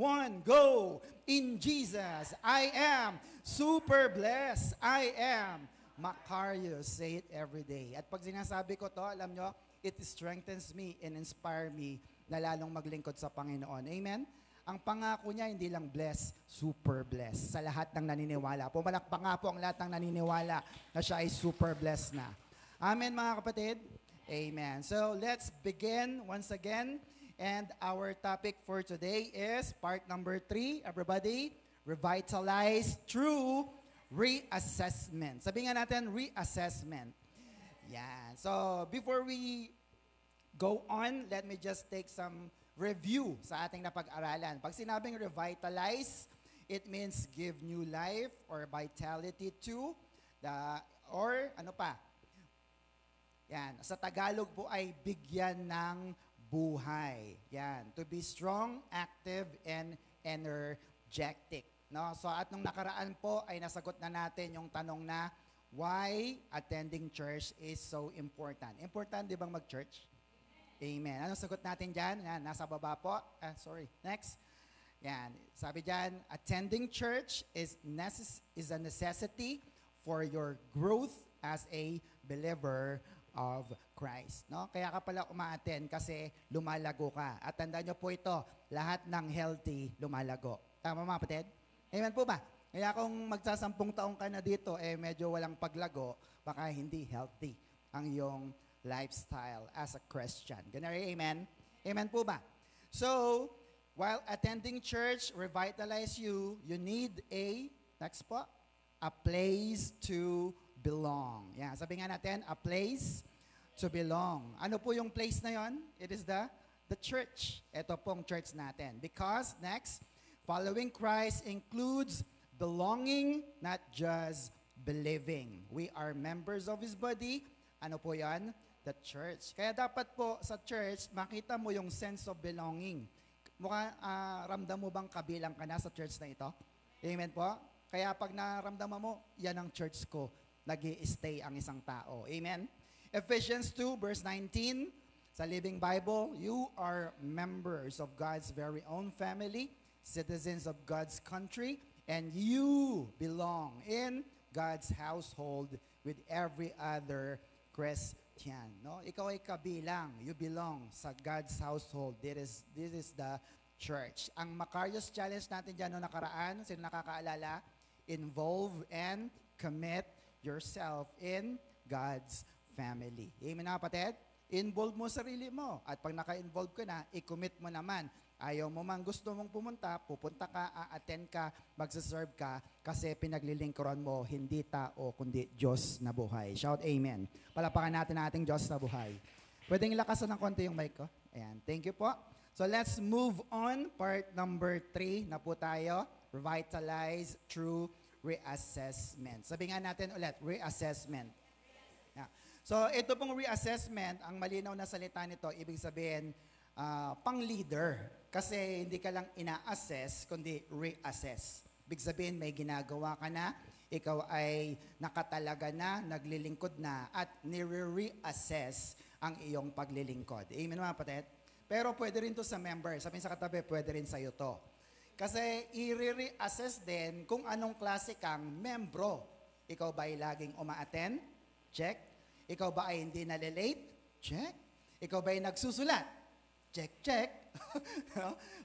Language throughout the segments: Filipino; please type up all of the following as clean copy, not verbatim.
one, go! In Jesus, I am super blessed. I am Macarius. Say it every day. At pag sinasabi ko to, alam nyo, it strengthens me and inspire me na lalong maglingkod sa Panginoon. Amen? Ang pangako niya, hindi lang blessed, super blessed. Sa lahat ng naniniwala. Pumalakpak nga po ang lahat ng naniniwala na siya ay super blessed na. Amen, mga kapatid? Amen. So, let's begin once again. And our topic for today is part number 3. Everybody, revitalize through reassessment. Sabi nga natin, reassessment. Yan. So, before we go on, let me just take some review sa ating napag-aralan. Pag sinabing revitalize, it means give new life or vitality to or ano pa? Yan. Sa Tagalog po ay bigyan ng buhay. Yan. To be strong, active, and energetic. No? So at nung nakaraan po ay nasagot na natin yung tanong na why attending church is so important. Important di bang mag-church? Amen. Anong sagot natin dyan? Yan, nasa baba po. Next. Yan. Sabi dyan, attending church is a necessity for your growth as a believer of Christ. No? Kaya ka pala umaattend kasi lumalago ka. At tandaan nyo po ito, lahat ng healthy lumalago. Tama mga kapatid? Amen po ba? Kaya kung magsasampung taong ka na dito, medyo walang paglago, baka hindi healthy ang iyong lifestyle as a Christian. Ganari, amen? Amen po ba? So, while attending church revitalize you, you need next po, a place to belong. Yan, sabi nga natin, a place to belong. Ano po yung place na yon? It is the church. Ito pong church natin. Because, next, following Christ includes belonging, not just believing. We are members of His body. Ano po yan? The church. Kaya dapat po sa church, makita mo yung sense of belonging. Ramdam mo bang kabilang ka na sa church na ito? Amen po? Kaya pag naramdaman mo, yan ang church ko. Nag-i-stay ang isang tao. Amen? Ephesians 2 verse 19, sa Living Bible, you are members of God's very own family, citizens of God's country, and you belong in God's household with every other Christian. No? Ikaw ay kabilang. You belong sa God's household. This is the church. Ang Macarius Challenge natin dyan noong nakaraan, sino nakakaalala? Involve and commit yourself in God's family. Amen na kapatid? Involve mo sarili mo. At pag naka-involve ka na, i-commit mo naman. Ayaw mo man gusto mong pupunta ka, a-attend ka, magsaserve ka, kasi pinaglilingkuran mo, hindi tao, kundi Diyos na buhay. Shout amen. Palapakan natin ang ating Diyos na buhay. Pwedeng ilakasan ng konti yung mic ko? Ayan. Thank you po. So let's move on. Part number 3 na po tayo. Revitalize through reassessment. Sabi nga natin ulit, reassessment. Yeah. So, ito pong reassessment, ang malinaw na salita nito, ibig sabihin, pang-leader. Kasi hindi ka lang ina-assess, kundi reassess. Ibig sabihin, may ginagawa ka na, ikaw ay nakatalaga na, naglilingkod na, at nire-reassess ang iyong paglilingkod. Amen mga kapatid? Pero pwede rin to sa member. Sabihin sa katabi, pwede rin sa'yo to. Kasi i-reassess din kung anong klase kang membro. Ikaw ba ay laging uma-attend? Check. Ikaw ba ay hindi nalilate? Check. Ikaw ba ay nagsusulat? Check, check.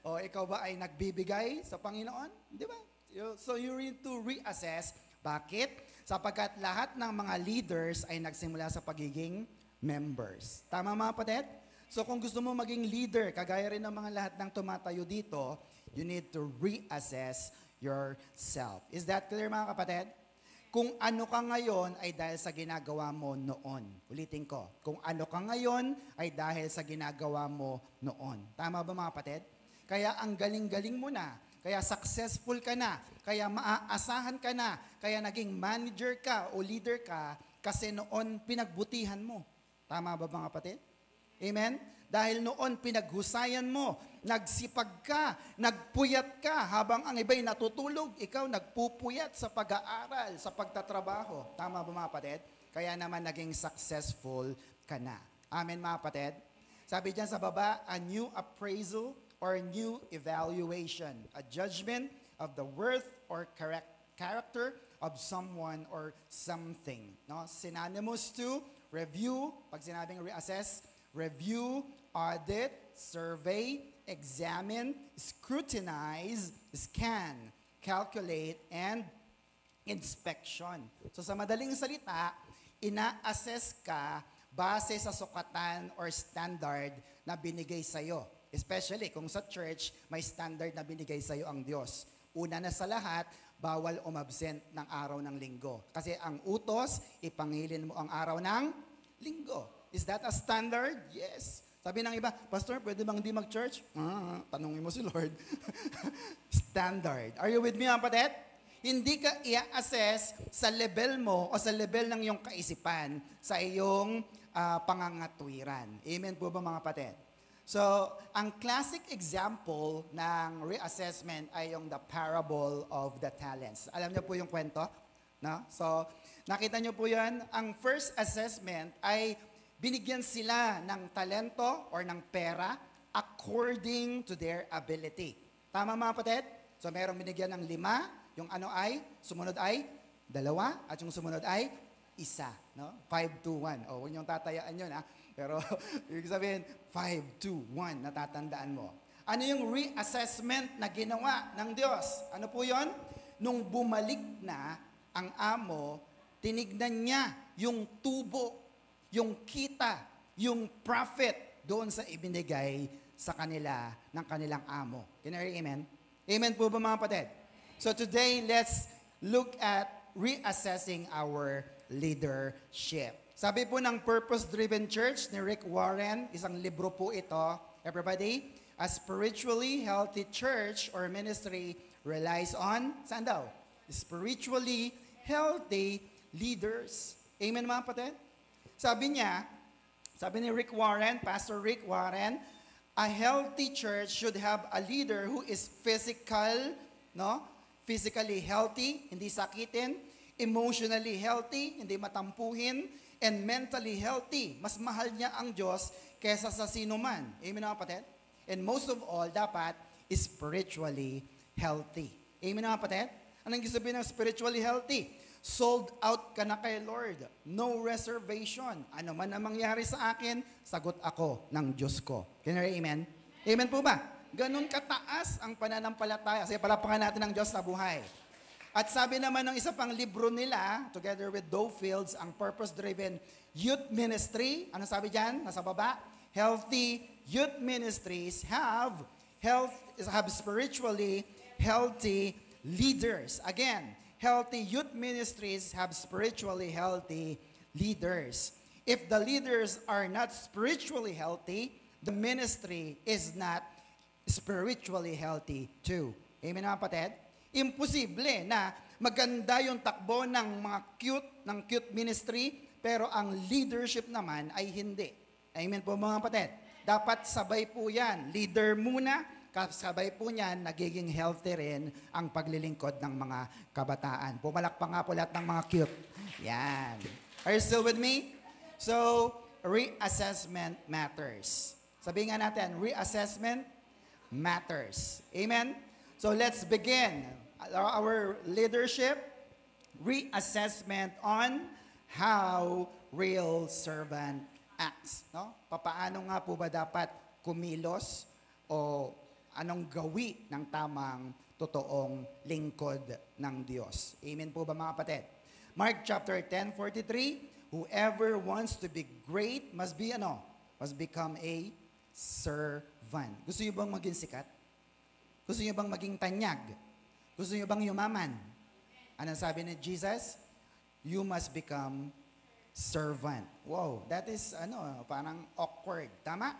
O ikaw ba ay nagbibigay sa Panginoon? Di ba? So you need to reassess. Bakit? Sapagkat lahat ng mga leaders ay nagsimula sa pagiging members. Tama mga kapatid? So kung gusto mo maging leader, kagaya rin ng mga lahat ng tumatayo dito, you need to reassess yourself. Is that clear mga kapatid? Kung ano ka ngayon ay dahil sa ginagawa mo noon. Ulitin ko. Kung ano ka ngayon ay dahil sa ginagawa mo noon. Tama ba mga kapatid? Kaya ang galing-galing mo na. Kaya successful ka na. Kaya maaasahan ka na. Kaya naging manager ka o leader ka kasi noon pinagbutihan mo. Tama ba mga kapatid? Amen? Dahil noon pinaghusayan mo, nagsipag ka, nagpuyat ka, habang ang iba'y natutulog, ikaw nagpupuyat sa pag-aaral, sa pagtatrabaho. Tama ba mga kapatid? Kaya naman naging successful ka na. Amen mga kapatid? Sabi dyan sa baba, a new appraisal or new evaluation, a judgment of the worth or character of someone or something. No? Synonymous to review, pag sinabing reassess, review, audit, survey, examine, scrutinize, scan, calculate, and inspection. So sa madaling salita, ina-assess ka base sa sukatan or standard na binigay sa'yo. Especially kung sa church, may standard na binigay sa'yo ang Diyos. Una na sa lahat, bawal umabsent ng araw ng linggo. Kasi ang utos, ipangilin mo ang araw ng linggo. Is that a standard? Yes. Sabi ng iba, Pastor, pwede bang di mag-church? Tanungin mo si Lord. Standard. Are you with me, mga kapatid? Hindi ka i-assess sa level mo o sa level ng iyong kaisipan sa iyong pangangatwiran. Amen po ba, mga kapatid? So, ang classic example ng reassessment ay yung the parable of the talents. Alam niyo po yung kwento? No? So, nakita niyo po yan. Ang first assessment ay binigyan sila ng talento or ng pera according to their ability. Tama, mga kapatid? So, merong binigyan ng 5, yung ano ay, sumunod ay 2, at yung sumunod ay 1. No? 5, 2, 1. O, huwag niyong tatayaan yun, ha? Pero, ibig sabihin, 5, 2, 1, natatandaan mo. Ano yung reassessment na ginawa ng Diyos? Ano po yon? Nung bumalik na ang amo, tinignan niya yung tubo, yung kita, yung profit doon sa ibinigay sa kanila ng kanilang amo. Can I hear amen? Amen po ba, mga kapatid? So today, let's look at reassessing our leadership. Sabi po ng Purpose-Driven Church ni Rick Warren, isang libro po ito, everybody, a spiritually healthy church or ministry relies on, saan daw? Spiritually healthy leaders. Amen, mga kapatid? Sabi niya, sabi ni Rick Warren, Pastor Rick Warren, a healthy church should have a leader who is physical, no? Physically healthy, hindi sakitin, emotionally healthy, hindi matampuhin, and mentally healthy. Mas mahal niya ang Diyos kesa sa sino man. Amen, mga kapatid? And most of all, dapat spiritually healthy. Amen, mga kapatid? Anong gusto sabihin ng spiritually healthy? Sold out ka na kay Lord. No reservation. Ano man ang mangyari sa akin, sagot ako ng Diyos ko. Can you hear amen? Amen po ba? Ganun kataas ang pananampalataya. Kasi palapakan natin ng Diyos na buhay. At sabi naman ng isa pang libro nila, together with Dove Fields, ang Purpose-Driven Youth Ministry. Ano sabi dyan? Nasa baba? Healthy youth ministries have spiritually healthy leaders. Again, healthy youth ministries have spiritually healthy leaders. If the leaders are not spiritually healthy, the ministry is not spiritually healthy too. Amen, mga kapatid? Imposible na maganda yung takbo ng mga cute ministry, pero ang leadership naman ay hindi. Amen po, mga kapatid? Dapat sabay po yan. Leader muna, kasabay po niyan, nagiging healthy rin ang paglilingkod ng mga kabataan. Pumalakpak nga po lahat ng mga cute. Yan. Are you still with me? So, reassessment matters. Sabihin nga natin, reassessment matters. Amen? So, let's begin our leadership reassessment on how real servant acts. No? Papaano nga po ba dapat kumilos o anong gawi ng tamang totoong lingkod ng Diyos. Amen po ba, mga kapatid? Mark chapter 10:43, whoever wants to be great must be must become a servant. Gusto niyo bang maging sikat? Gusto niyo bang maging tanyag? Gusto niyo bang yumaman? Anong sabi ni Jesus? You must become servant. Wow, that is parang awkward. Tama?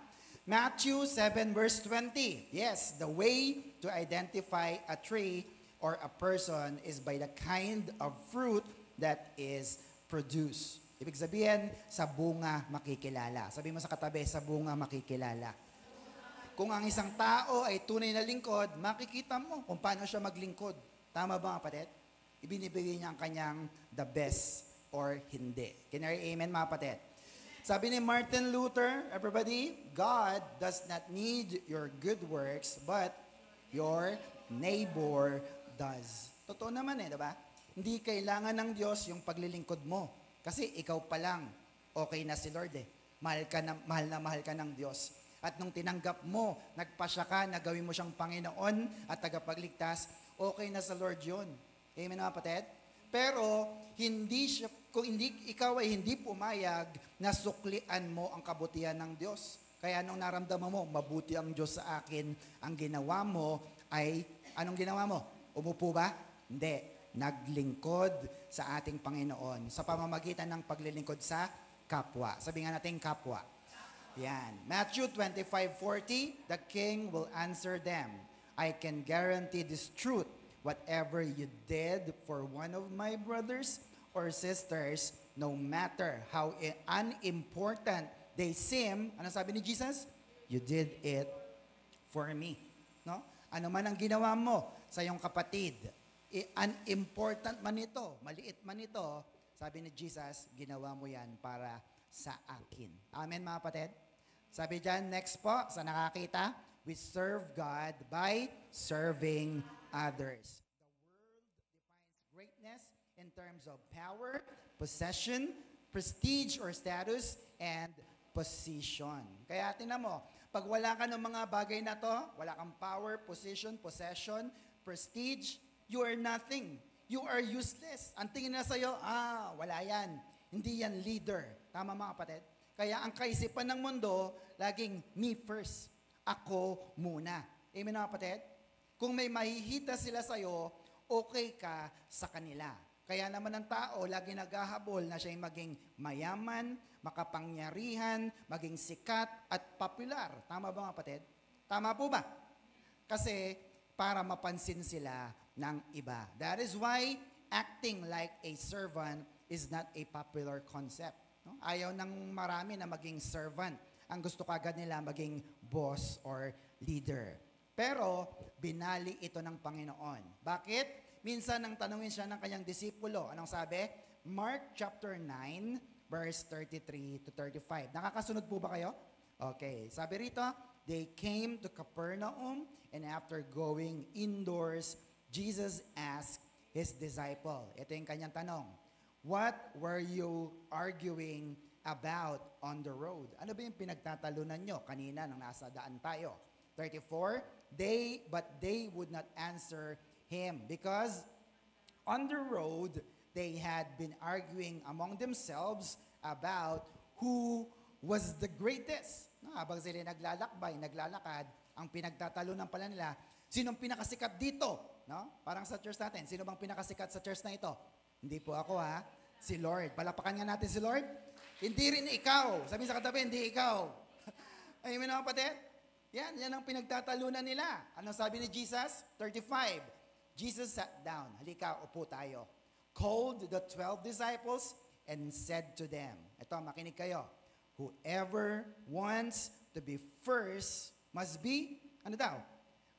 Matthew 7 verse 20. Yes, the way to identify a tree or a person is by the kind of fruit that is produced. Ibig sabihin, sa bunga makikilala. Sabi mo sa katabi, sa bunga makikilala. Kung ang isang tao ay tunay na lingkod, makikita mo kung paano siya maglingkod. Tama ba, kapatid? Ibinibigay niya ang kanyang the best or hindi. Can you hear amen, mga kapatid? Sabi ni Martin Luther, everybody, God does not need your good works, but your neighbor does. Totoo naman diba? Hindi kailangan ng Diyos yung paglilingkod mo. Kasi ikaw pa lang, okay na si Lord mahal ka ng Diyos. At nung tinanggap mo, nagpasya ka na gawin mo siyang Panginoon at tagapagligtas, okay na sa Lord yun. Amen mga kapatid? Pero, kung ikaw ay hindi pumayag na suklian mo ang kabutihan ng Diyos. Kaya nung naramdaman mo, mabuti ang Diyos sa akin, ang ginawa mo ay, anong ginawa mo? Umupo ba? Hindi. Naglingkod sa ating Panginoon sa pamamagitan ng paglilingkod sa kapwa. Sabi nga natin kapwa. Yan. Matthew 25:40, the king will answer them, I can guarantee this truth. Whatever you did for one of my brothers or sisters, no matter how unimportant they seem, ano sabi ni Jesus? You did it for me. No? Ano man ang ginawa mo sa iyong kapatid, unimportant man ito, maliit man ito, sabi ni Jesus, ginawa mo yan para sa akin. Amen mga kapatid? Sabi dyan, next po, sa nakakita, we serve God by serving others. The world defines greatness in terms of power, possession, prestige or status, and position. Kaya tingnan mo, pag wala ka ng mga bagay na to, wala kang power, position, possession, prestige, you are nothing. You are useless. Ang tingin na sa'yo, wala yan. Hindi yan leader. Tama mga kapatid? Kaya ang kaisipan ng mundo, laging me first. Ako muna. Amen mga kapatid? Kung may mahihita sila sa'yo, okay ka sa kanila. Kaya naman ang tao, lagi naghahabol na siya'y maging mayaman, makapangyarihan, maging sikat, at popular. Tama ba mga kapatid? Tama po ba? Kasi para mapansin sila ng iba. That is why acting like a servant is not a popular concept. No? Ayaw ng marami na maging servant. Ang gusto kagad nila maging boss or leader. Pero binali ito ng Panginoon. Bakit? Minsan nang tanungin siya ng kanyang disipulo. Anong sabi? Mark chapter 9, verse 33 to 35. Nakakasunod po ba kayo? Okay. Sabi rito, they came to Capernaum, and after going indoors, Jesus asked his disciple. Ito yung kanyang tanong. What were you arguing about on the road? Ano ba yung pinagtatalunan nyo kanina nang nasa daan tayo? 34, but they would not answer him because on the road they had been arguing among themselves about who was the greatest. No, habang sila naglalakad, ang pinagtatalunan pala nila, sinong pinakasikat dito? No? Parang sa church natin, sino bang pinakasikat sa church na ito? Hindi po ako si Lord. Palapakan nga natin si Lord. Hindi rin ikaw. Sabi sa katabi, hindi ikaw. Amen mga kapatid? Yan ang pinagtatalunan nila. Anong sabi ni Jesus? 35. Jesus sat down. Halika, upo tayo. Called the 12 disciples and said to them, ito, makinig kayo, whoever wants to be first must be, ano daw?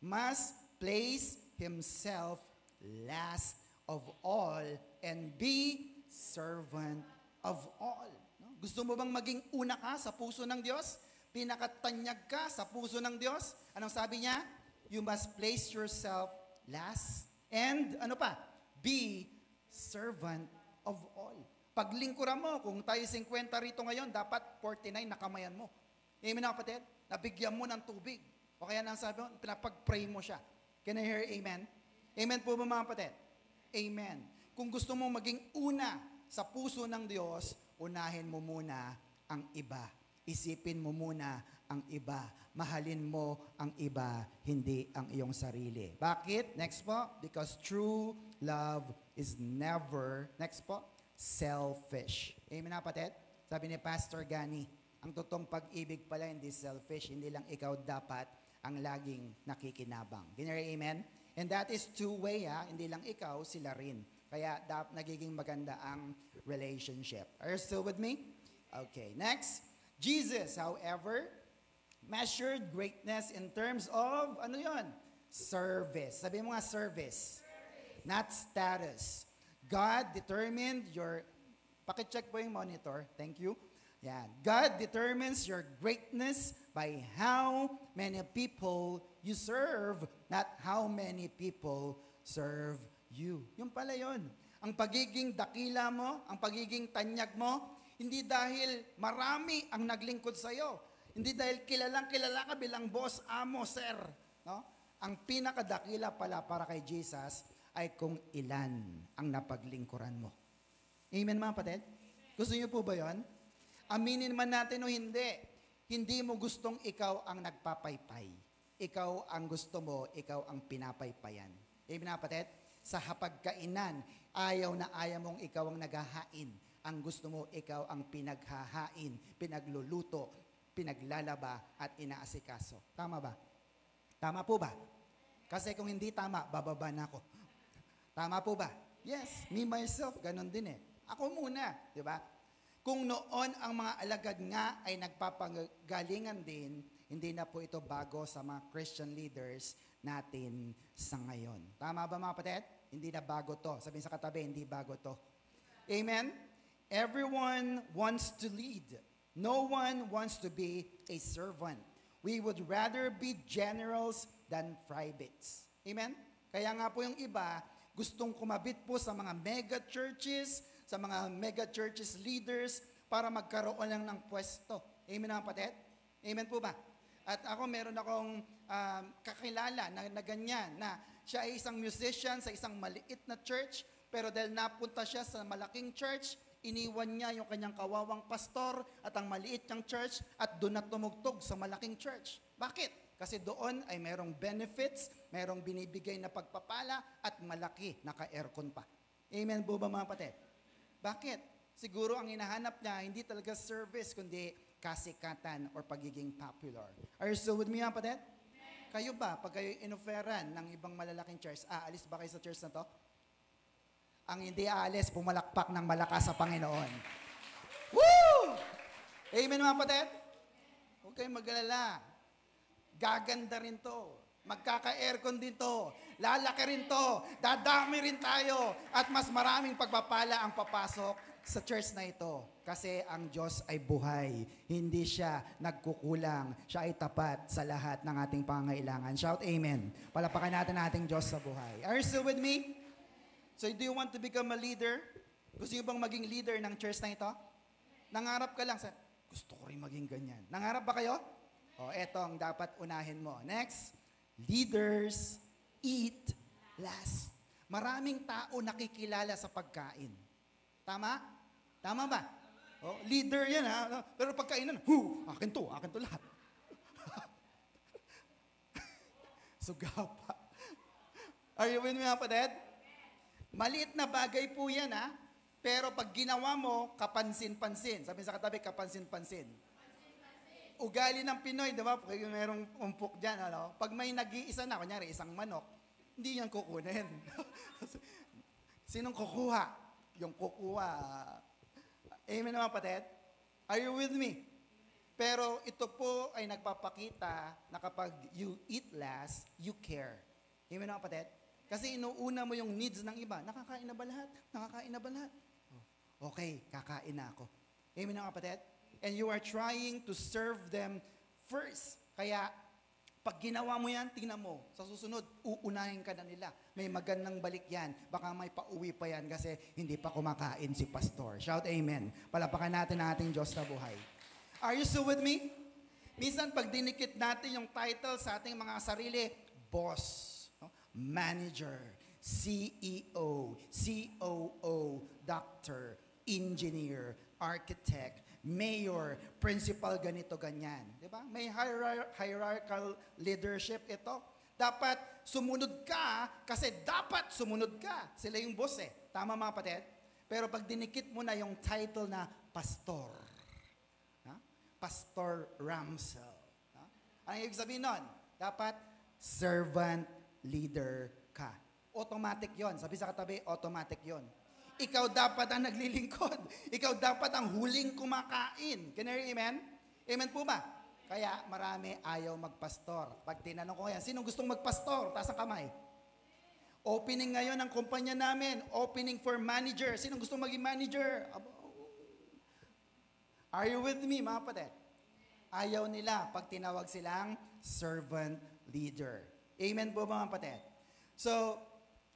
Must place himself last of all and be servant of all. No? Gusto mo bang maging una ka sa puso ng Diyos? Pinakatanyag ka sa puso ng Diyos? Anong sabi niya? You must place yourself last and, ano pa? Be servant of all. Paglingkuran mo, kung tayo 50 rito ngayon, dapat 49 nakamayan mo. Amen na kapatid? Nabigyan mo ng tubig. O kaya nang sabi mo, pinapag-pray mo siya. Can I hear amen? Amen po ba mga kapatid? Amen. Kung gusto mo maging una sa puso ng Diyos, unahin mo muna ang iba. Isipin mo muna ang iba. Mahalin mo ang iba, hindi ang iyong sarili. Bakit? Next po. Because true love is never, next po, selfish. Amen na kapatid? Sabi ni Pastor Gani, ang totoong pag-ibig pala hindi selfish, hindi lang ikaw dapat ang laging nakikinabang. Ginari amen? And that is two-way hindi lang ikaw, sila rin. Kaya nagiging maganda ang relationship. Are you still with me? Okay, next. Jesus, however, measured greatness in terms of, ano yon? Service. Sabi mo nga, service. Not status. God determined pakicheck po yung monitor. Thank you. Yan. God determines your greatness by how many people you serve, not how many people serve you. Yung pala yun. Ang pagiging dakila mo, ang pagiging tanyag mo, hindi dahil marami ang naglingkod sa'yo. Hindi dahil kilala ka bilang boss, amo, sir. No? Ang pinakadakila pala para kay Jesus ay kung ilan ang napaglingkuran mo. Amen mga kapatid? Gusto niyo po ba yun? Aminin man natin o hindi, hindi mo gustong ikaw ang nagpapaypay. Ikaw ang gusto mo, ikaw ang pinapaypayan. Amen mga kapatid? Sa hapagkainan, ayaw na ayaw mong ikaw ang naghahain. Ang gusto mo, ikaw ang pinaghahain, pinagluluto, pinaglalaba, at inaasikaso. Tama ba? Tama po ba? Kasi kung hindi tama, bababa na ako. Tama po ba? Yes, me myself, ganun din eh. Ako muna, di ba? Kung noon ang mga alagad nga ay nagpapagalingan din, hindi na po ito bago sa mga Christian leaders natin sa ngayon. Tama ba mga kapatid? Hindi na bago to. Sabihin sa katabi, hindi bago to. Amen? Everyone wants to lead. No one wants to be a servant. We would rather be generals than privates. Amen? Kaya nga po yung iba, gustong kumabit po sa mga mega churches, sa mga mega churches leaders, para magkaroon lang ng pwesto. Amen mga kapatid? Amen po ba? At ako, meron akong kakilala na ganyan, na siya ay isang musician sa isang maliit na church, pero dahil napunta siya sa malaking church, iniwan niya yung kanyang kawawang pastor at ang maliit niyang church at doon na tumugtog sa malaking church. Bakit? Kasi doon ay merong benefits, merong binibigay na pagpapala at malaki, naka-aircon pa. Amen po ba mga kapatid? Bakit? Siguro ang hinahanap niya, hindi talaga service, kundi kasikatan or pagiging popular. Are you still with me mga kapatid? Kayo ba, pag kayo inoferan ng ibang malalaking church, aalis ba kayo sa church na to? Ang hindi aalis, pumalakpak ng malakas sa Panginoon. Woo! Amen mga kapatid? Huwag kayong mag-alala. Gaganda rin to. Magkaka-aircon din to. Lalaki rin to. Dadami rin tayo. At mas maraming pagpapala ang papasok sa church na ito. Kasi ang Diyos ay buhay. Hindi siya nagkukulang. Siya ay tapat sa lahat ng ating pangangailangan. Shout amen. Palapakan natin ang ating Diyos sa buhay. Are you still with me? So do you want to become a leader? Gusto niyo bang maging leader ng church na ito? Nangarap ka lang sa, gusto ko rin maging ganyan. Nangarap ba kayo? O, eto ang dapat unahin mo. Next, leaders eat last. Maraming tao nakikilala sa pagkain. Tama? Tama ba? O, leader yan ha. Pero pagkainan, akin to lahat. Sugapa. Are you with me mga kapatid? Maliit na bagay po yan ha. Pero pag ginawa mo, kapansin-pansin. Sabi sa katabi, kapansin-pansin. Ugali ng Pinoy, di ba? Pag mayroong umpok dyan, ano? Pag may nag-iisa na, kunyari, isang manok, hindi yan kukunin. Sinong kukuha? Yung kukuha. Amen naman, patid? Are you with me? Pero ito po ay nagpapakita na kapag you eat last, you care. Amen naman, patid? Kasi inuuna mo yung needs ng iba. Nakakain na ba lahat? Nakakain na ba lahat? Okay, kakain na ako. Amen naman, patid? And you are trying to serve them first. Kaya, pag ginawa mo yan, tingnan mo, sa susunod, uunahin ka na nila. May magandang balik yan. Baka may pauwi pa yan kasi hindi pa kumakain si pastor. Shout amen. Palapakan natin ang ating Diyos na buhay. Are you still with me? Minsan, pag dinikit natin yung title sa ating mga sarili, boss, manager, CEO, COO, doctor, engineer, architect, mayor, principal, ganito, ganyan. Diba? May hierarchical leadership ito. Dapat sumunod ka kasi dapat sumunod ka. Sila yung boss eh. Tama mga kapatid? Pero pag dinikit mo na yung title na pastor, Pastor Ramsel. Ano yung sabihin nun? Dapat servant leader ka. Automatic yon. Sabi sa katabi, automatic yon. Ikaw dapat ang naglilingkod. Ikaw dapat ang huling kumakain. Can you hear amen? Amen po ba? Kaya marami ayaw magpastor. Pag tinanong ko yan, sinong gustong magpastor? Taas ang kamay. Opening ngayon ng kumpanya namin. Opening for manager. Sinong gustong maging manager? Are you with me, mga kapatid? Ayaw nila pag tinawag silang servant leader. Amen po, mga kapatid? So,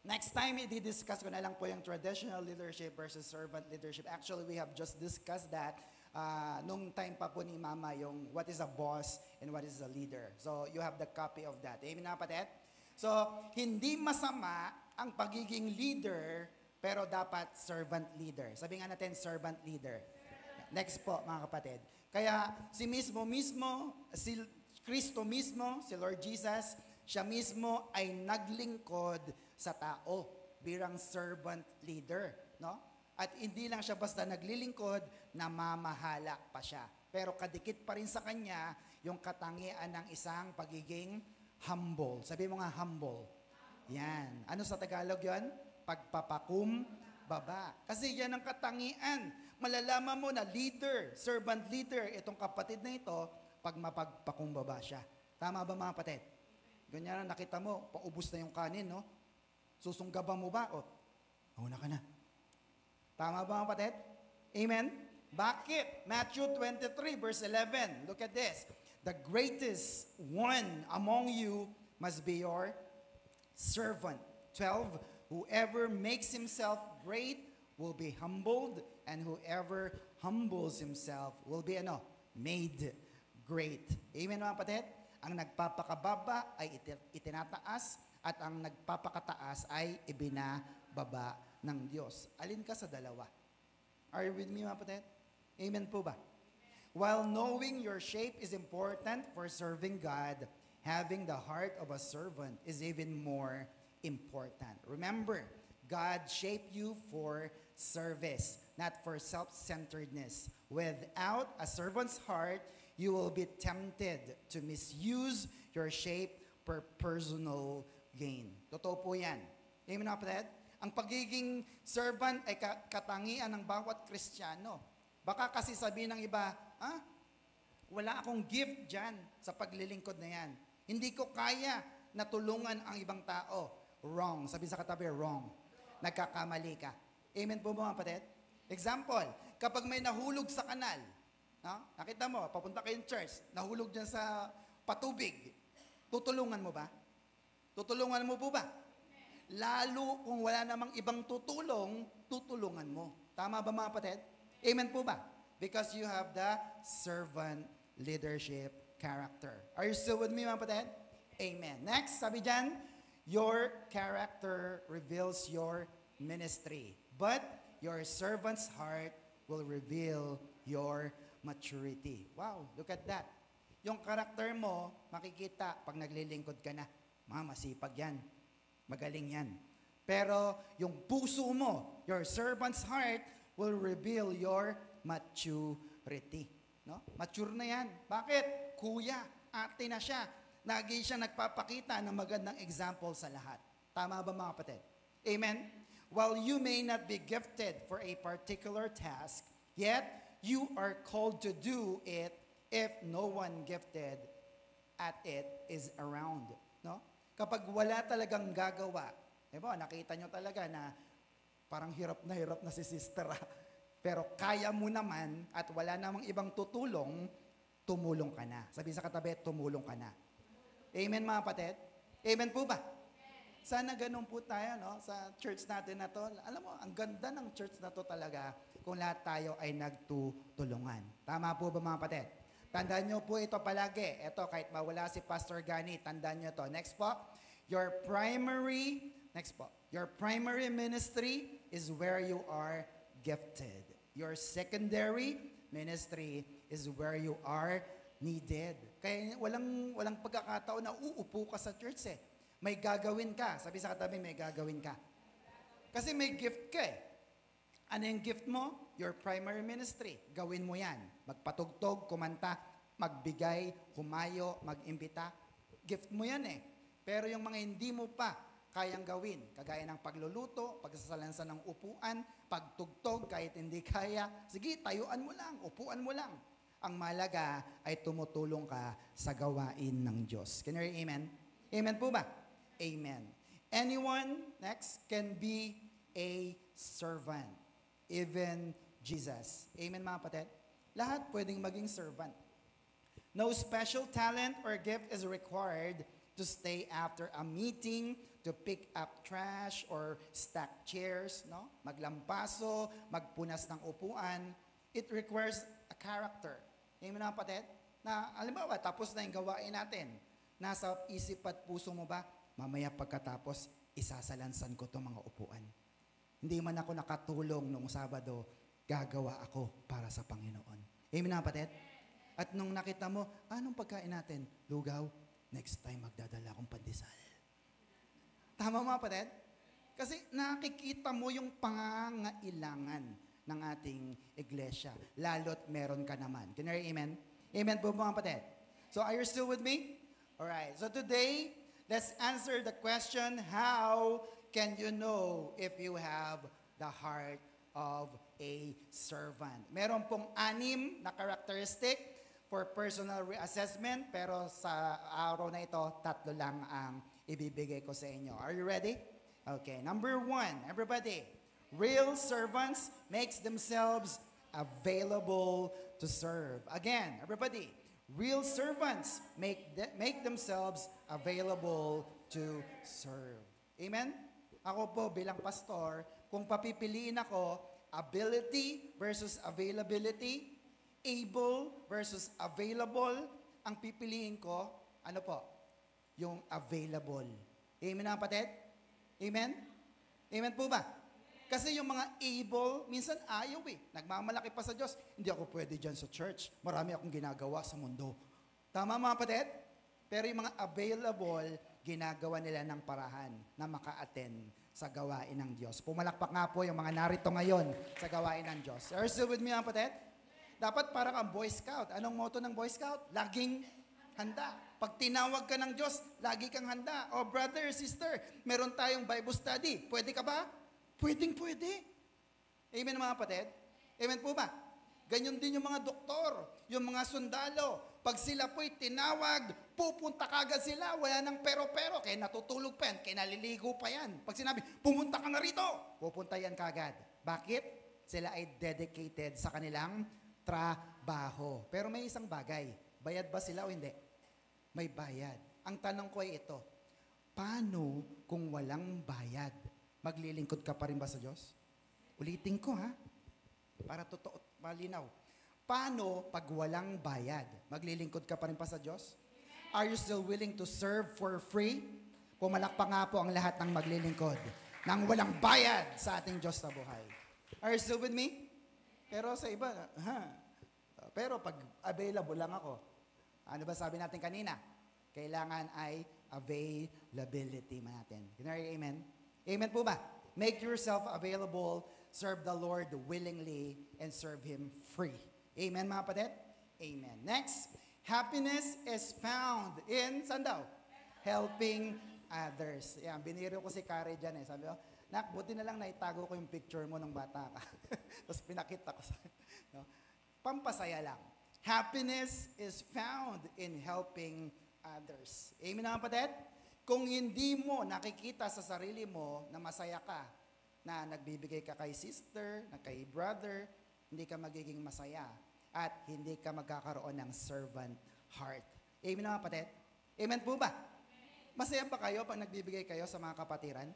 next time, i-discuss ko na lang po yung traditional leadership versus servant leadership. Actually, we have just discussed that nung time pa po ni Mama, yung what is a boss and what is a leader. So, you have the copy of that. Amen, mga kapatid? So, hindi masama ang pagiging leader, pero dapat servant leader. Sabi nga natin, servant leader. Next po, mga kapatid. Kaya si mismo, si Kristo mismo, si Lord Jesus, siya mismo ay naglingkod sa tao bilang servant leader, no? At hindi lang siya basta naglilingkod, namamahala pa siya. Pero kadikit pa rin sa kanya yung katangian ng isang pagiging humble. Sabi mo nga, humble. Yan. Ano sa Tagalog yon? Pagpapakumbaba. Kasi yan ang katangian. Malalaman mo na leader, servant leader, itong kapatid na ito, pag mapagpakumbaba siya. Tama ba, mga kapatid? Ganyan na, nakita mo, paubos na yung kanin, no? Susunggaban mo ba? O, mauna ka na. Tama ba, mga kapatid? Amen? Bakit? Matthew 23, verse 11. Look at this. The greatest one among you must be your servant. 12, whoever makes himself great will be humbled, and whoever humbles himself will be made great. Amen, mga kapatid? Ang nagpapakababa ay itinataas, at ang nagpapakataas ay ibinababa ng Diyos. Alin ka sa dalawa? Are you with me, mga kapatid? Amen po ba? While knowing your shape is important for serving God, having the heart of a servant is even more important. Remember, God shaped you for service, not for self-centeredness. Without a servant's heart, you will be tempted to misuse your shape for personal gain. Totoo po yan. Amen, mga kapatid? Ang pagiging servant ay katangian ng bawat Kristiyano. Baka kasi sabihin ng iba, wala akong gift dyan sa paglilingkod na yan. Hindi ko kaya na tulungan ang ibang tao. Wrong. Sabi sa katabi, wrong. Nagkakamali ka. Amen po mga kapatid? Example, kapag may nahulog sa kanal, nakita mo, papunta kayong church, nahulog dyan sa patubig, tutulungan mo ba? Tutulungan mo po ba? Lalo kung wala namang ibang tutulungan mo. Tama ba mga kapatid? Amen po ba? Because you have the servant leadership character. Are you still with me mga kapatid? Amen. Next, sabi dyan, your character reveals your ministry, but your servant's heart will reveal your maturity. Wow, look at that. Yung karakter mo, makikita pag naglilingkod ka na. Masipag yan. Magaling yan. Pero yung puso mo, your servant's heart will reveal your maturity. No? Mature na yan. Bakit? Kuya, ate na siya. Lagi siya nagpapakita ng magandang example sa lahat. Tama ba mga kapatid? Amen? While you may not be gifted for a particular task, yet you are called to do it if no one gifted at it is around. No? Kapag wala talagang gagawa, nakita nyo talaga na parang hirap na si sister. Pero kaya mo naman at wala namang ibang tutulong, tumulong ka na. Sabi sa katabi, tumulong ka na. Amen mga kapatid? Amen po ba? Sana ganun po tayo sa church natin na to. Alam mo, ang ganda ng church na to talaga kung lahat tayo ay nagtutulungan. Tama po ba mga kapatid? Tandaan nyo po ito palagi. Ito, kahit mawala si Pastor Gani, tandaan nyo to. Next po, your primary ministry is where you are gifted. Your secondary ministry is where you are needed. Kaya walang pagkakataon na uupo ka sa church May gagawin ka. Sabi sa katabi, may gagawin ka. Kasi may gift ka Ano yung gift mo? Your primary ministry. Gawin mo yan. Magpatugtog, kumanta, magbigay, humayo, mag-imbita. Gift mo yan Pero yung mga hindi mo pa kayang gawin, kagaya ng pagluluto, pagsasalansan ng upuan, pagtugtog, kahit hindi kaya, sige, tayuan mo lang, upuan mo lang. Ang malaga ay tumutulong ka sa gawain ng Diyos. Can you hear amen? Amen po ba? Amen. Anyone, next, can be a servant. Even Jesus. Amen mga kapatid? Lahat pwedeng maging servant. No special talent or gift is required to stay after a meeting, to pick up trash or stack chairs, no? Maglampaso, magpunas ng upuan. It requires a character. Amen na kapatid? Na, alimbawa, tapos na yung gawain natin. Nasa isip at puso mo ba, mamaya pagkatapos, isasalansan ko itong mga upuan. Hindi man ako nakatulong nung Sabado, gagawa ako para sa Panginoon. Amen na kapatid? At nung nakita mo, anong pagkain natin? Lugaw, next time magdadala akong pandesal. Tama mga kapatid? Kasi nakikita mo yung pangangailangan ng ating iglesia. Lalo't meron ka naman. Can you hear amen? Amen po mga kapatid? So are you still with me? Alright. So today, let's answer the question, how can you know if you have the heart of a servant? Meron pong 6 na characteristic for personal reassessment, pero sa araw na ito, 3 lang ang ibibigay ko sa inyo. Are you ready? Okay, number 1, everybody. Real servants makes themselves available to serve. Again, everybody. Real servants make themselves available to serve. Amen? Ako po bilang pastor, kung papipiliin ako, ability versus availability, able versus available, ang pipiliin ko, ano po? Yung available. Amen na kapatid? Amen? Amen po ba? Kasi yung mga able, minsan ayaw eh. Nagmamalaki pa sa Diyos. Hindi ako pwede dyan sa church. Marami akong ginagawa sa mundo. Tama mga kapatid? Pero yung mga available, ginagawa nila ng parahan na maka-attend sa gawain ng Diyos. Pumalakpak nga po yung mga narito ngayon sa gawain ng Diyos. Are you still with me mga kapatid? Dapat parang ang Boy Scout. Anong motto ng Boy Scout? Laging handa. Pag tinawag ka ng Diyos, lagi kang handa. O brother, sister, meron tayong Bible study. Pwede ka ba? Pwede. Amen mga kapatid? Amen po ba? Ganyan din yung mga doktor, yung mga sundalo. Pag sila po'y tinawag, pupunta kagad sila. Wala nang pero-pero. Kaya natutulog pa yan, kaya naliligo pa yan. Pag sinabi, pumunta ka na rito, pupunta yan kagad. Bakit? Sila ay dedicated sa kanilang trabaho. Pero may isang bagay. Bayad ba sila o hindi? May bayad. Ang tanong ko ay ito, paano kung walang bayad? Maglilingkod ka pa rin ba sa Diyos? Ulitin ko ha, para totoo, malinaw. Paano pag walang bayad? Maglilingkod ka pa rin pa sa Diyos? Are you still willing to serve for free? Pumalakpak nga po ang lahat ng maglilingkod nang walang bayad sa ating Diyos na buhay. Are you still with me? Pero sa iba, pero pag available lang ako, ano ba sabi natin kanina? Kailangan ay availability natin. Can you hear amen? Amen po ba? Make yourself available, serve the Lord willingly, and serve Him free. Amen mga kapatid? Amen. Next, happiness is found in, saan daw? Helping others. Yan, biniro ko si Kari dyan eh. Sabi ko, nak, buti na lang naitago ko yung picture mo ng bata ka. Tapos pinakita ko sa no? Pampasaya lang. Happiness is found in helping others. Amen mga kapatid? Kung hindi mo nakikita sa sarili mo na masaya ka, na nagbibigay ka kay sister, na kay brother, hindi ka magiging masaya at hindi ka magkakaroon ng servant heart. Amen mga kapatid? Amen po ba? Masaya ba kayo pag nagbibigay kayo sa mga kapatiran?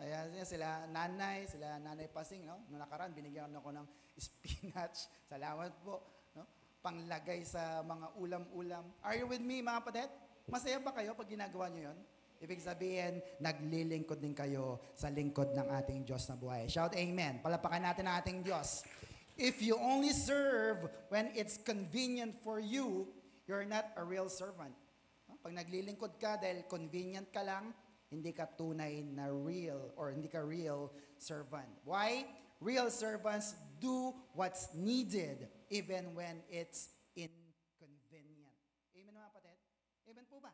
Ayan, sila nanay Pasing, no? Noong nakaraan, binigyan ako ng spinach. Salamat po. No? Panglagay sa mga ulam-ulam. Are you with me mga kapatid? Masaya ba kayo pag ginagawa nyo yun? Ibig sabihin, naglilingkod din kayo sa lingkod ng ating Diyos na buhay. Shout amen. Palapakan natin ang ating Diyos. If you only serve when it's convenient for you, you're not a real servant. Pag naglilingkod ka dahil convenient ka lang, hindi ka tunay na real or hindi ka real servant. Why? Real servants do what's needed even when it's inconvenient. Amen mga kapatid? Amen po ba?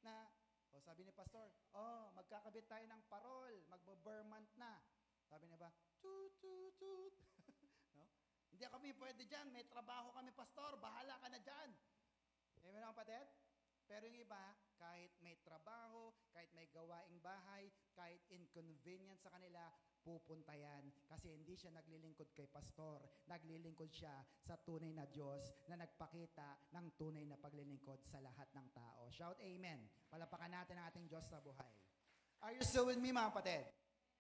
Na, sabi ni Pastor, magkakabit tayo ng parol, magbo-Vermont na. Sabi niya ba, toot, toot, toot. No? Hindi kami pwede dyan, may trabaho kami, Pastor, bahala ka na dyan. Amen mga kapatid? Pero yung iba, kahit may trabaho, kahit may gawaing bahay, kahit inconvenient, convenient sa kanila, pupunta yan. Kasi hindi siya naglilingkod kay pastor. Naglilingkod siya sa tunay na Diyos na nagpakita ng tunay na paglilingkod sa lahat ng tao. Shout amen. Palapakan natin ang ating Diyos na buhay. Are you still with me, mga kapatid?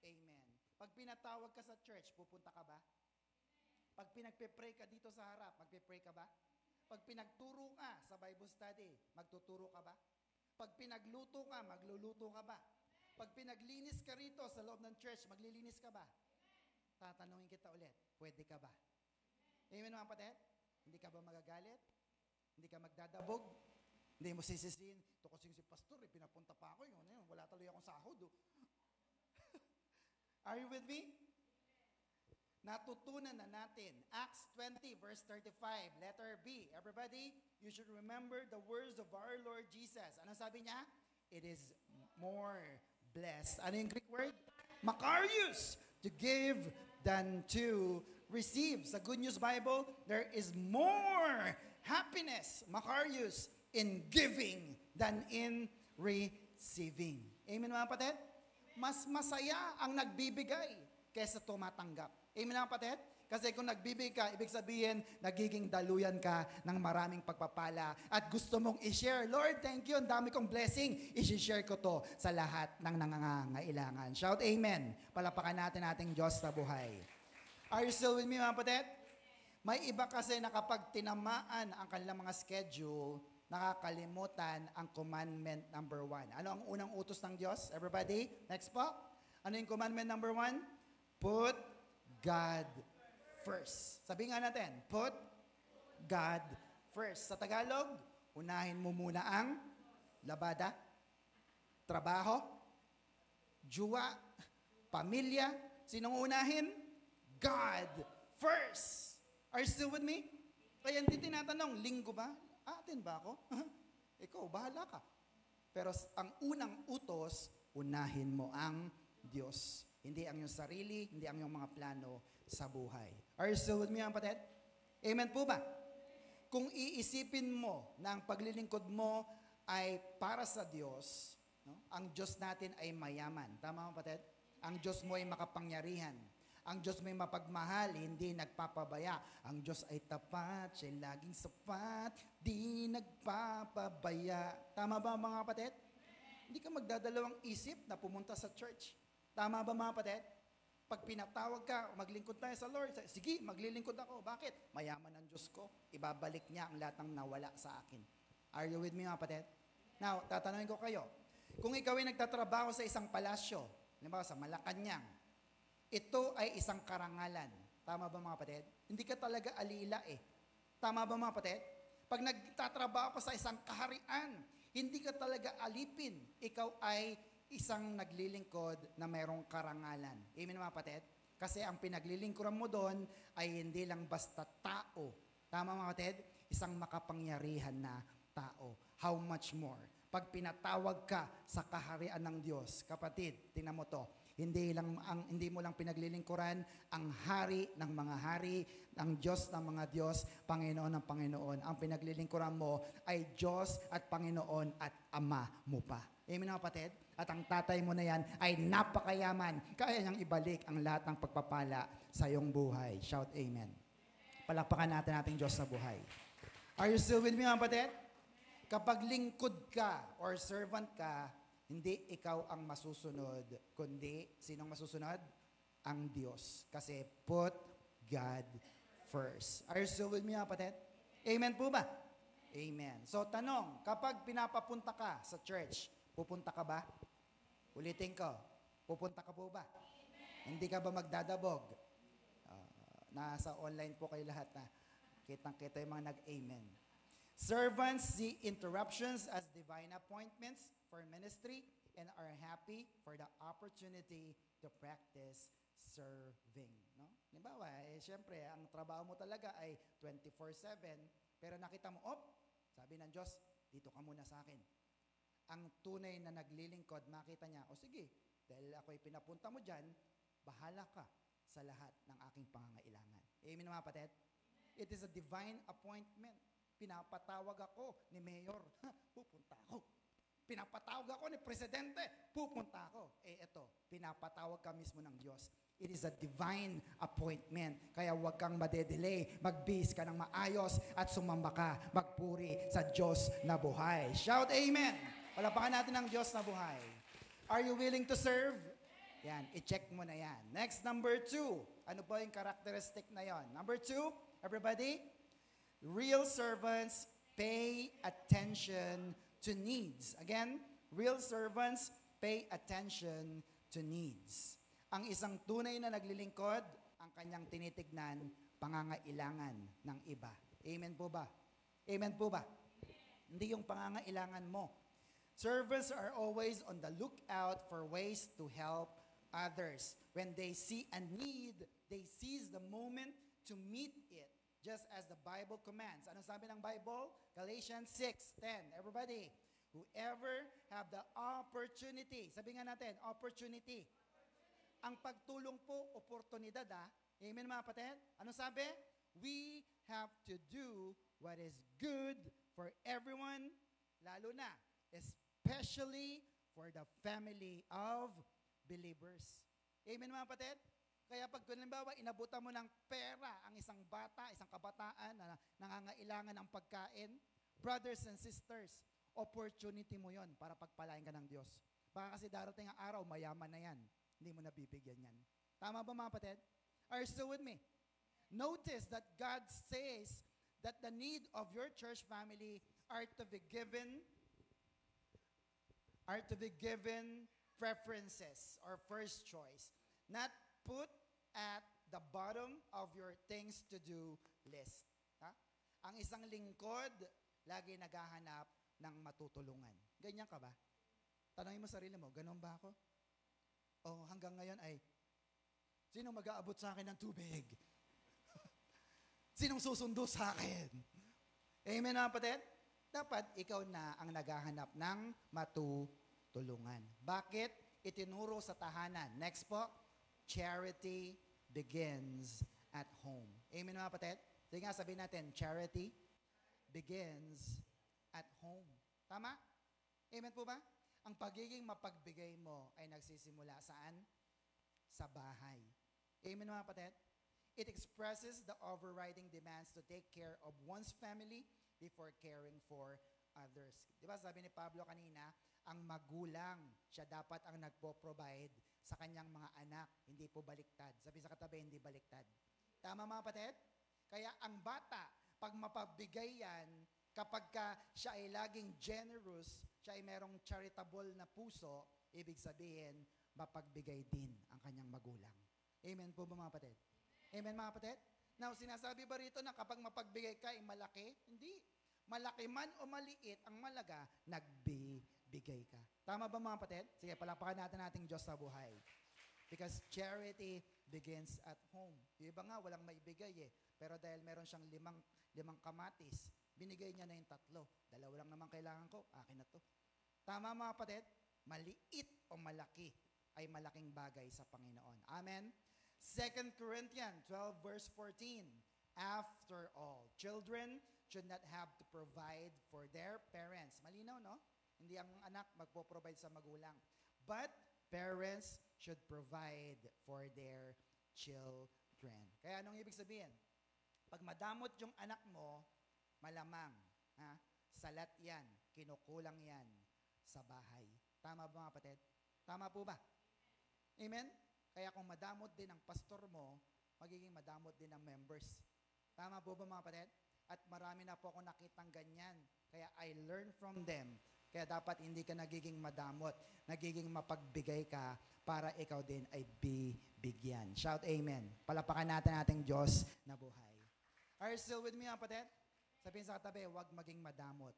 Amen. Pag pinatawag ka sa church, pupunta ka ba? Pag pinagpe-pray ka dito sa harap, magpe-pray ka ba? Pag pinagturo ka sa Bible study, magtuturo ka ba? Pag pinagluto ka, magluluto ka ba? Pag pinaglinis ka rito sa loob ng church, maglilinis ka ba? Tatanungin kita ulit, pwede ka ba? Amen mga kapatid? Hindi ka ba magagalit? Hindi ka magdadabog? Hindi mo sisisihin, ito kasi si pastor, pinapunta pa ako, yun, wala tuloy akong sahod. Are you with me? Natutunan na natin. Acts 20 verse 35, letter B. Everybody, you should remember the words of our Lord Jesus. Ano sabi niya? It is more blessed. Ano yung Greek word? Makarios. To give than to receive. Sa Good News Bible, there is more happiness, Makarios, in giving than in receiving. Amen mga kapatid? Mas masaya ang nagbibigay kaysa tumatanggap. Amen mga kapatid? Kasi kung nagbibigay ka, ibig sabihin, nagiging daluyan ka ng maraming pagpapala at gusto mong i-share. Lord, thank you, ang dami kong blessing. I-share ko to sa lahat ng nangangailangan. Shout amen. Palapakan natin ating Diyos na buhay. Are you still with me mga kapatid? May iba kasi na kapag tinamaan ang kanilang mga schedule, nakakalimutan ang commandment number 1. Ano ang unang utos ng Diyos? Everybody, next po. Ano yung commandment number 1? Put God first. Sabi nga natin, put God first. Sa Tagalog, unahin mo muna ang labada, trabaho, juwa, pamilya. Sinong unahin? God first. Are you still with me? Kaya hindi tinatanong, linggo ba? Atin ba ako? Ikaw, bahala ka. Pero ang unang utos, unahin mo ang Diyos. Hindi ang iyong sarili, hindi ang iyong mga plano sa buhay. Are you still with me, mga kapatid? Amen po ba? Kung iisipin mo na ang paglilingkod mo ay para sa Diyos, no? Ang Diyos natin ay mayaman. Tama, mga kapatid? Ang Diyos mo ay makapangyarihan. Ang Diyos mo ay mapagmahal, hindi nagpapabaya. Ang Diyos ay tapat, siya'y laging sapat, di nagpapabaya. Tama ba, mga kapatid? Hindi ka magdadalawang isip na pumunta sa church. Tama ba mga kapatid? Pag pinatawag ka, maglingkod tayo sa Lord, sige, maglilingkod ako. Bakit? Mayaman ang Diyos ko. Ibabalik niya ang lahat ng nawala sa akin. Are you with me mga kapatid? Now, tatanungin ko kayo. Kung ikaw ay nagtatrabaho sa isang palasyo, halimbawa sa Malacanang, ito ay isang karangalan. Tama ba mga kapatid? Hindi ka talaga alila eh. Tama ba mga kapatid? Pag nagtatrabaho ka sa isang kaharian, hindi ka talaga alipin. Ikaw ay isang naglilingkod na mayroong karangalan. Amen mga kapatid? Kasi ang pinaglilingkuran mo doon ay hindi lang basta tao. Tama mga kapatid? Isang makapangyarihan na tao. How much more? Pag pinatawag ka sa kaharian ng Diyos, kapatid, tingnan mo to, hindi mo lang pinaglilingkuran ang hari ng mga hari, ang Diyos ng mga Diyos, Panginoon ng Panginoon. Ang pinaglilingkuran mo ay Diyos at Panginoon at Ama mo pa. Amen mga kapatid? At ang tatay mo na yan ay napakayaman. Kaya niyang ibalik ang lahat ng pagpapala sa iyong buhay. Shout amen. Palakpakan natin ating Diyos na buhay. Are you still with me mga kapatid? Kapag lingkod ka or servant ka, hindi ikaw ang masusunod, kundi sinong masusunod? Ang Diyos. Kasi put God first. Are you still with me mga kapatid? Amen po ba? Amen. So tanong, kapag pinapapunta ka sa church, pupunta ka ba? Ulitin ko, pupunta ka po ba? Hindi ka ba magdadabog? Nasa online po kayo lahat na kitang-kita yung mga nag-amen. Servants see interruptions as divine appointments for ministry and are happy for the opportunity to practice serving. No? Halimbawa, syempre, ang trabaho mo talaga ay 24/7, pero nakita mo, sabi ng Diyos, dito ka muna sa akin. Ang tunay na naglilingkod, makita niya, sige, dahil ako'y pinapunta mo dyan, bahala ka sa lahat ng aking pangangailangan. Amen mga kapatid? It is a divine appointment. Pinapatawag ako ni Mayor, pupunta ako. Pinapatawag ako ni Presidente, pupunta ako. Eto, pinapatawag ka mismo ng Diyos. It is a divine appointment. Kaya huwag kang madedelay. Magbihis ka ng maayos at sumamba ka. Magpuri sa Diyos na buhay. Shout amen! Palapakan natin ang Diyos na buhay. Are you willing to serve? Yan, i-check mo na yan. Next, number 2. Ano po yung characteristic na yon? Number 2, everybody? Real servants pay attention to needs. Again, real servants pay attention to needs. Ang isang tunay na naglilingkod, ang kanyang tinitignan, pangangailangan ng iba. Amen po ba? Amen po ba? Hindi yung pangangailangan mo. Servants are always on the lookout for ways to help others. When they see a need, they seize the moment to meet it, just as the Bible commands. Ano sabi ng Bible? Galatians 6:10. Everybody, whoever have the opportunity, sabi nga natin, opportunity. Ang pagtulong po, oportunidad Amen mga kapatid? Ano sabi? We have to do what is good for everyone, lalo na, especially for the family of believers. Amen mga kapatid? Kaya pag halimbawa, inabutan mo ng pera ang isang bata, isang kabataan na nangangailangan ng pagkain, brothers and sisters, opportunity mo yon para pagpalain ka ng Diyos. Baka kasi darating ang araw, mayaman na yan. Hindi mo nabibigyan yan. Tama ba mga kapatid? Are you still with me? Notice that God says that the need of your church family are to be given preferences or first choice. Not put at the bottom of your things to do list. Ang isang lingkod, lagi naghahanap ng matutulungan. Ganyan ka ba? Tanongin mo sarili mo, ganun ba ako? O hanggang ngayon ay, sinong mag-aabot sa akin ng tubig? Sinong susundo sa akin? Amen na kapatid? Dapat ikaw na ang naghahanap ng matutulungan. Bakit? Itinuro sa tahanan. Next po, charity begins at home. Amen mga kapatid? Sige nga sabihin natin, charity begins at home. Tama? Amen po ba? Ang pagiging mapagbigay mo ay nagsisimula saan? Sa bahay. Amen mga kapatid? It expresses the overriding demands to take care of one's family before caring for others. Di ba sabi ni Pablo kanina, ang magulang, siya dapat ang nagpo-provide sa kanyang mga anak, hindi po baliktad. Sabi sa katabi, hindi baliktad. Tama mga kapatid? Kaya ang bata, pag mapagbigay yan, kapag siya ay laging generous, siya ay merong charitable na puso, ibig sabihin, mapagbigay din ang kanyang magulang. Amen po ba mga kapatid? Amen mga kapatid? Now, sinasabi ba rito na kapag mapagbigay ka ay malaki? Hindi. Malaki man o maliit, ang malaga, nagbibigay ka. Tama ba mga kapatid? Sige, palapakan natin ating Diyos sa buhay. Because charity begins at home. Yung iba nga, walang maibigay Pero dahil meron siyang limang kamatis, binigay niya na yung 3. 2 lang naman kailangan ko, akin na to. Tama mga kapatid? Maliit o malaki ay malaking bagay sa Panginoon. Amen? 2 Corinthians 12 verse 14. After all, children should not have to provide for their parents. Malinaw, no? Hindi ang anak magpo-provide sa magulang. But parents should provide for their children. Kaya anong ibig sabihin? Pag madamot yung anak mo, malamang, salat yan, kinukulang yan sa bahay. Tama ba mga kapatid? Tama po ba? Amen? Kaya kung madamot din ang pastor mo, magiging madamot din ang members. Tama po ba mga kapatid? At marami na po ako nakitang ganyan. Kaya I learn from them. Kaya dapat hindi ka nagiging madamot, nagiging mapagbigay ka para ikaw din ay bibigyan. Shout amen. Palapakan natin ating Diyos na buhay. Are you still with me mga kapatid? Sabihin sa katabi, huwag maging madamot,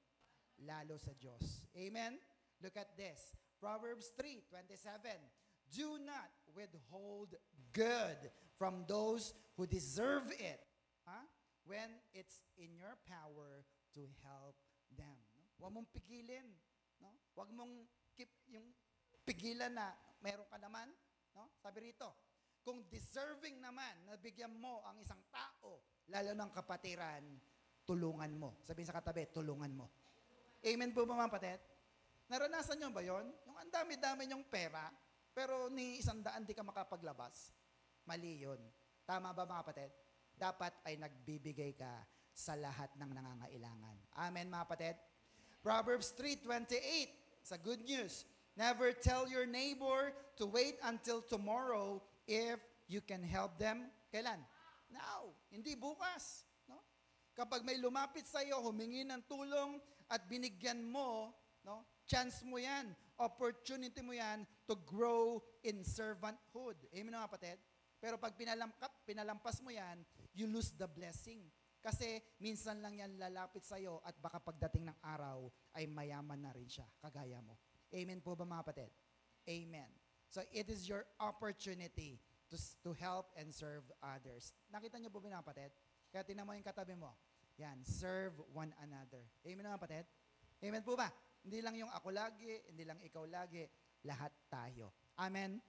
lalo sa Diyos. Amen? Look at this. Proverbs 3:27. Do not withhold good from those who deserve it. When it's in your power to help them. No? Huwag mong pigilin. No? Huwag mong keep yung pigilan na meron ka naman. No? Sabi rito, kung deserving naman, nabigyan mo ang isang tao, lalo ng kapatiran, tulungan mo. Sabihin sa katabi, tulungan mo. Amen po ba mga kapatid? Naranasan nyo ba yon? Yung ang dami-dami nyong pera, pero ni 100 di ka makapaglabas. Mali yun. Tama ba mga kapatid? Dapat ay nagbibigay ka sa lahat ng nangangailangan. Amen mga kapatid? Proverbs 3:28, sa good news. Never tell your neighbor to wait until tomorrow if you can help them. Kailan? Now. Hindi bukas. No? Kapag may lumapit sa iyo, humingi ng tulong at binigyan mo, no? Chance mo yan. Opportunity mo yan to grow in servanthood. Amen mga kapatid? Pero pag pinalampas mo yan, you lose the blessing. Kasi minsan lang yan lalapit sa iyo at baka pagdating ng araw ay mayaman na rin siya, kagaya mo. Amen po ba mga kapatid? Amen. So it is your opportunity to help and serve others. Nakita niyo po ba mga kapatid? Kaya tingnan mo yung katabi mo. Yan, serve one another. Amen mga kapatid? Amen po ba? Hindi lang yung ako lagi, hindi lang ikaw lagi, lahat tayo. Amen?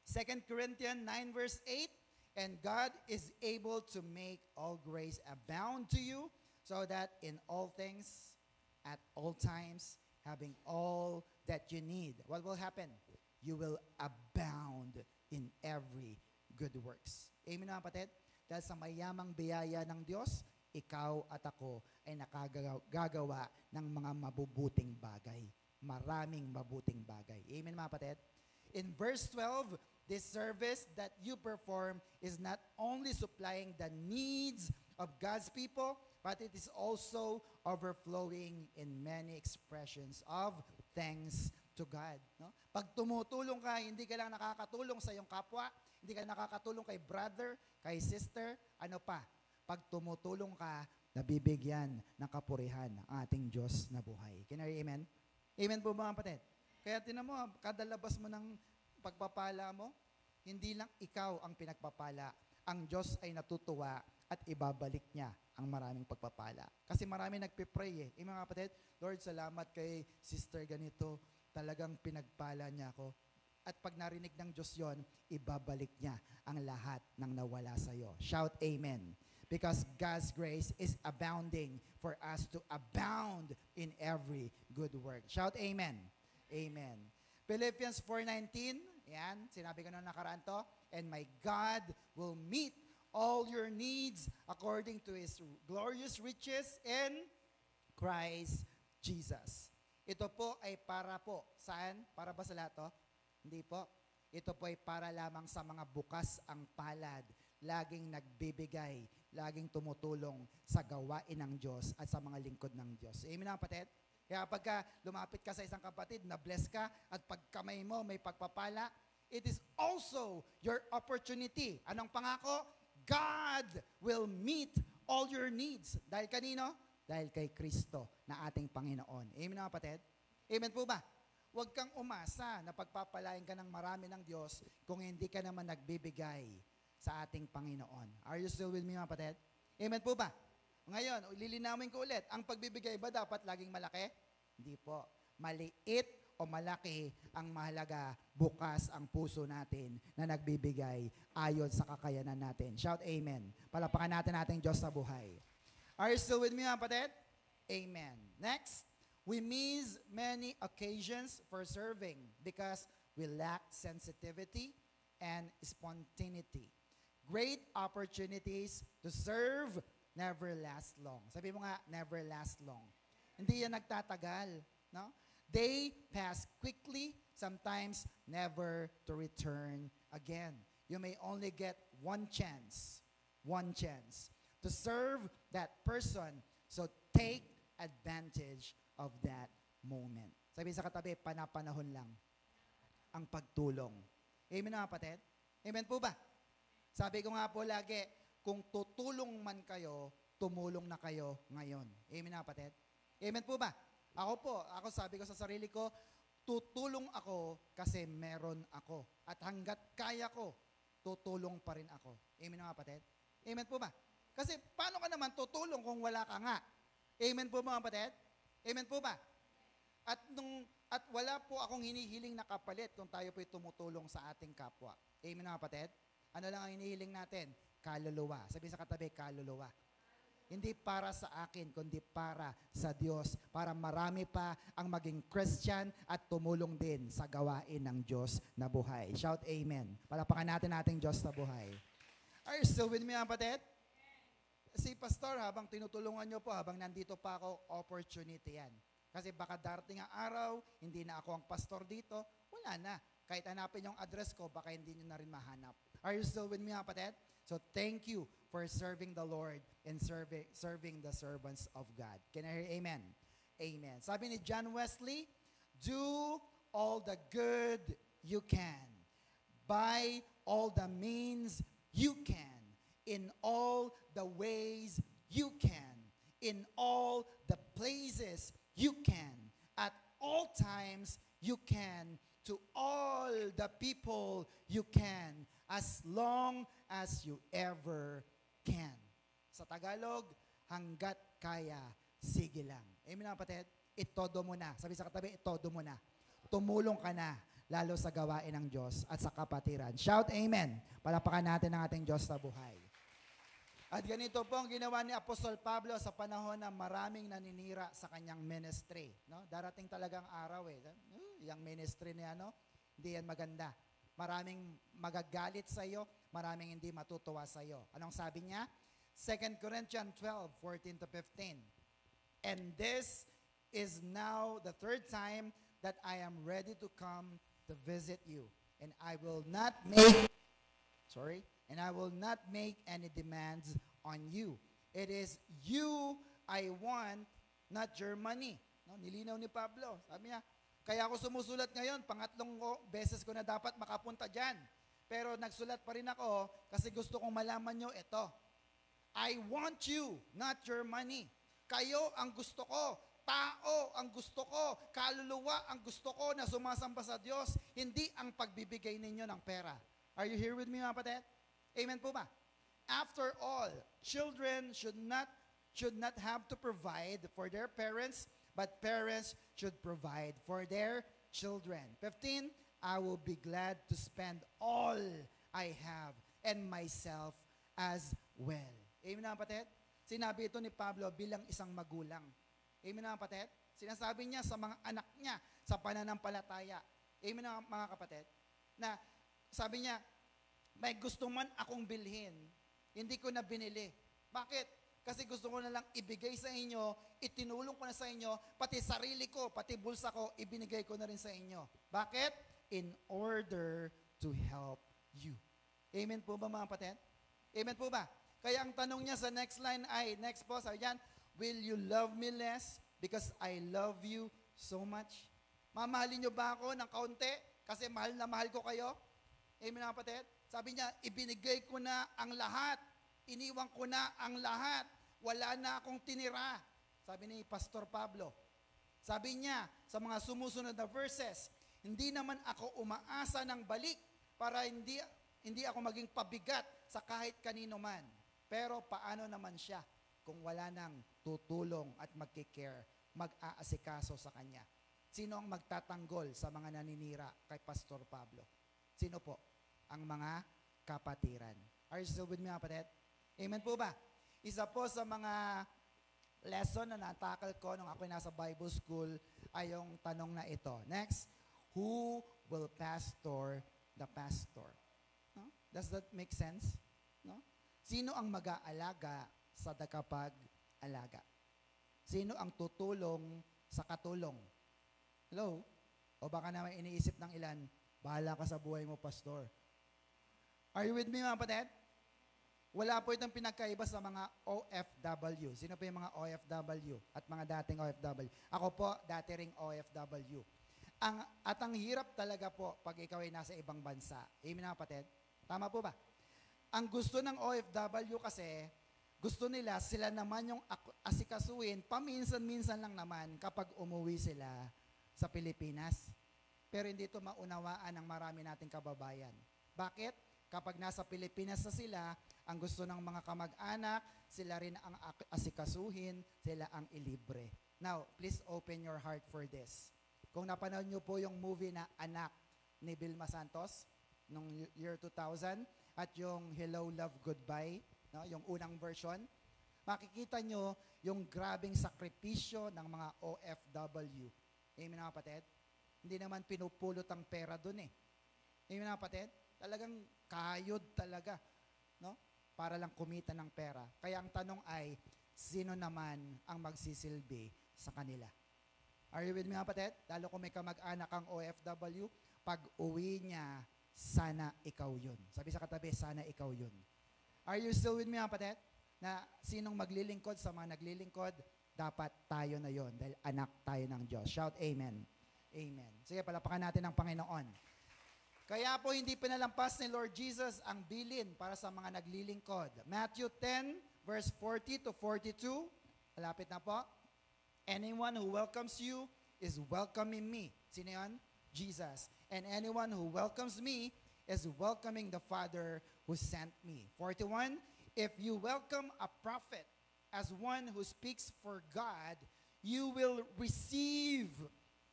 2 Corinthians 9 verse 8, and God is able to make all grace abound to you, so that in all things, at all times, having all that you need, what will happen? You will abound in every good works. Amen mga kapatid? Dahil sa mayamang biyaya ng Diyos, ikaw at ako ay nakagagawa ng mga mabubuting bagay. Maraming mabuting bagay. Amen mga kapatid? In verse 12, this service that you perform is not only supplying the needs of God's people, but it is also overflowing in many expressions of thanks to God. No? Pag tumutulong ka, hindi ka lang nakakatulong sa iyong kapwa, hindi ka nakakatulong kay brother, kay sister, ano pa? Pag tumutulong ka, nabibigyan ng kapurihan ng ating Diyos na buhay. Can I amen? Amen po mga kapatid? Kaya tinan mo, kada labas mo ng pagpapala mo, hindi lang ikaw ang pinagpapala. Ang Diyos ay natutuwa at ibabalik niya ang maraming pagpapala. Kasi marami nagpipray eh. Mga kapatid, Lord, salamat kay sister ganito. Talagang pinagpala niya ako. At pag narinig ng Diyos yon, ibabalik niya ang lahat ng nawala sa iyo. Shout amen. Because God's grace is abounding for us to abound in every good work. Shout amen. Amen. Philippians 4:19, yan, sinabi ko na nakaraan to, and my God will meet all your needs according to His glorious riches in Christ Jesus. Ito po ay para po, saan? Para ba sa lahat to? Hindi po. Ito po ay para lamang sa mga bukas ang palad, laging nagbibigay, laging tumutulong sa gawain ng Diyos at sa mga lingkod ng Diyos. Amen mga kapatid? Kaya pagka lumapit ka sa isang kapatid, na-bless ka, at pag kamay mo may pagpapala, it is also your opportunity. Anong pangako? God will meet all your needs. Dahil kanino? Dahil kay Kristo na ating Panginoon. Amen mga kapatid? Amen po ba? Huwag kang umasa na pagpapalain ka ng marami ng Diyos kung hindi ka naman nagbibigay sa ating Panginoon. Are you still with me mga kapatid? Amen po ba? Ngayon, lilinawin ko ulit, ang pagbibigay ba dapat laging malaki? Hindi po. Maliit o malaki ang mahalaga, bukas ang puso natin na nagbibigay ayon sa kakayanan natin. Shout amen. Palapakan natin ating Diyos na buhay. Are you still with me mga kapatid? Amen. Next, we miss many occasions for serving because we lack sensitivity and spontaneity. Great opportunities to serve never last long. Sabi mo nga, never last long. Hindi yan nagtatagal. No? They pass quickly, sometimes never to return again. You may only get one chance to serve that person. So take advantage of that moment. Sabi sa katabi, panapanahon lang ang pagtulong. Amen mga kapatid? Amen po ba? Sabi ko nga po lagi, kung tutulong man kayo, tumulong na kayo ngayon. Amen na kapatid? Amen po ba? Ako sabi ko sa sarili ko, tutulong ako kasi meron ako. At hanggat kaya ko, tutulong pa rin ako. Amen na kapatid? Amen po ba? Kasi paano ka naman tutulong kung wala ka nga? Amen po mga kapatid? Amen po ba? At wala po akong hinihiling na kapalit kung tayo po'y tumutulong sa ating kapwa. Amen na kapatid? Ano lang ang hinihiling natin? Kaluluwa. Sabihin sa katabi, kaluluwa. Hindi para sa akin, kundi para sa Diyos. Para marami pa ang maging Christian at tumulong din sa gawain ng Diyos na buhay. Shout amen. Palapakan natin ating Diyos na buhay. Are you still with me, mga kapatid? Si Pastor, habang tinutulungan nyo po, habang nandito pa ako, opportunity yan. Kasi baka darating ang araw, hindi na ako ang pastor dito, wala na. Kahit hanapin yung address ko, baka hindi nyo na rin mahanap. Are you still with me, mga kapatid? So thank you for serving the Lord and serving the servants of God. Can I hear amen? Amen. Sabi ni John Wesley, do all the good you can, by all the means you can, in all the ways you can, in all the places you can, at all times you can, to all the people you can, as long as you ever can. Sa Tagalog, hanggat kaya, sige lang. Amen mga kapatid? Itodo mo na. Sabi sa katabi, itodo mo na. Tumulong ka na, lalo sa gawain ng Diyos at sa kapatiran. Shout amen. Palapakan natin ang ating Diyos na buhay. At ganito po ang ginawa ni Apostol Pablo sa panahon na maraming naninira sa kanyang ministry. No? Darating talagang araw yung ministry niya, hindi yan maganda. Maraming magagalit sa iyo, maraming hindi matutuwa sa iyo. Anong sabi niya? 2 Corinthians 12:14 to 15. And this is now the third time that I am ready to come to visit you. And I will not make any demands on you. It is you I want, not your money. No, nilinaw ni Pablo. Sabi niya, kaya ako sumusulat ngayon, pangatlong beses ko na dapat makapunta dyan. Pero nagsulat pa rin ako kasi gusto kong malaman nyo ito. I want you, not your money. Kayo ang gusto ko. Tao ang gusto ko. Kaluluwa ang gusto ko na sumasamba sa Diyos. Hindi ang pagbibigay ninyo ng pera. Are you here with me, mga kapatid? Amen po ba? After all, children should not have to provide for their parents, but parents should provide for their children. 15, I will be glad to spend all I have and myself as well. Amen na kapatid? Sinabi ito ni Pablo bilang isang magulang. Amen na kapatid? Sinasabi niya sa mga anak niya sa pananampalataya. Amen na mga kapatid? Na sabi niya, may gusto man akong bilhin, hindi ko na binili. Bakit? Kasi gusto ko na lang ibigay sa inyo, itinulong ko na sa inyo, pati sarili ko, pati bulsa ko, ibinigay ko na rin sa inyo. Bakit? In order to help you. Amen po ba mga kapatid? Amen po ba? Kaya ang tanong niya sa next line ay, next po, sabi diyan, will you love me less because I love you so much? Mamahalin niyo ba ako ng kaunti kasi mahal na mahal ko kayo? Amen mga kapatid? Sabi niya, ibinigay ko na ang lahat. Iniwan ko na ang lahat. Wala na akong tinira. Sabi ni Pastor Pablo. Sabi niya sa mga sumusunod na verses, hindi naman ako umaasa ng balik para hindi ako maging pabigat sa kahit kanino man. Pero paano naman siya kung wala nang tutulong at magkikare, mag-aasikaso sa kanya? Sino ang magtatanggol sa mga naninira kay Pastor Pablo? Sino po? Ang mga kapatiran. Are you still with me, kapatid? Amen po ba? Isa po sa mga lesson na natakal ko nung ako nasa Bible school ay yung tanong na ito. Next, who will pastor the pastor? No? Does that make sense? No? Sino ang mag-aalaga sa tagapag-alaga? Sino ang tutulong sa katulong? Hello? O baka naman iniisip ng ilan, bahala ka sa buhay mo, pastor. Are you with me, mga kapatid? Wala po itong pinagkaiba sa mga OFW. Sino po yung mga OFW at mga dating OFW? Ako po, dati ring OFW. At ang hirap talaga po pag ikaw ay nasa ibang bansa. Amen, mga kapatid? Tama po ba? Ang gusto ng OFW kasi, gusto nila sila naman yung asikasuin, paminsan-minsan lang naman kapag umuwi sila sa Pilipinas. Pero hindi ito maunawaan ng marami nating kababayan. Bakit? Kapag nasa Pilipinas na sila, ang gusto ng mga kamag-anak, sila rin ang asikasuhin, sila ang ilibre. Now, please open your heart for this. Kung napanood nyo po yung movie na Anak ni Vilma Santos, noong year 2000, at yung Hello, Love, Goodbye, no, yung unang version, makikita nyo yung grabing sakripisyo ng mga OFW. Amen mga kapatid? Hindi naman pinupulot ang pera dun eh. Amen mga kapatid? Talagang kayod talaga, no? Para lang kumita ng pera. Kaya ang tanong ay, sino naman ang magsisilbi sa kanila? Are you with me mga kapatid? Lalo kung may kamag-anak ang OFW, pag uwi niya, sana ikaw yun. Sabi sa katabi, sana ikaw yun. Are you still with me mga kapatid? Na sinong maglilingkod sa mga naglilingkod, dapat tayo na yon dahil anak tayo ng Diyos. Shout amen. Amen. Sige, palapakan natin ang Panginoon. Kaya po hindi pinalampas ni Lord Jesus ang bilin para sa mga naglilingkod. Matthew 10, verse 40 to 42. Malapit na po. Anyone who welcomes you is welcoming me. Sino yun? Jesus. And anyone who welcomes me is welcoming the Father who sent me. 41, if you welcome a prophet as one who speaks for God, you will receive,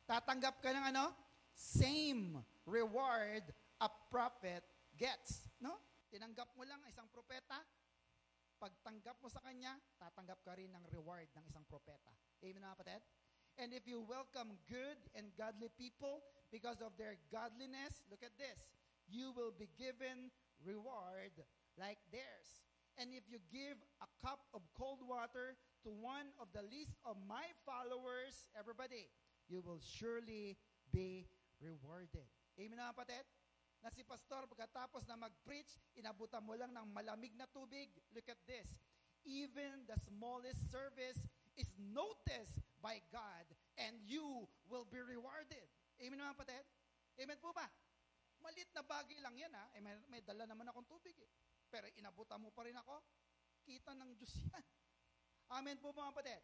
tatanggap ka ng ano? Same reward a prophet gets. No? Tinanggap mo lang isang propeta, pagtanggap mo sa kanya, tatanggap ka rin ng reward ng isang propeta. Amen mga kapatid? And if you welcome good and godly people because of their godliness, look at this, you will be given reward like theirs. And if you give a cup of cold water to one of the least of my followers, everybody, you will surely be rewarded. Amen mga kapatid? Na si pastor, pagkatapos na mag-preach, inabutan mo lang ng malamig na tubig. Look at this. Even the smallest service is noticed by God and you will be rewarded. Amen mga kapatid? Amen po ba? Malit na bagay lang yan ha. May dala naman akong tubig eh. Pero inabutan mo pa rin ako, kita ng Diyos yan. Amen po mga kapatid.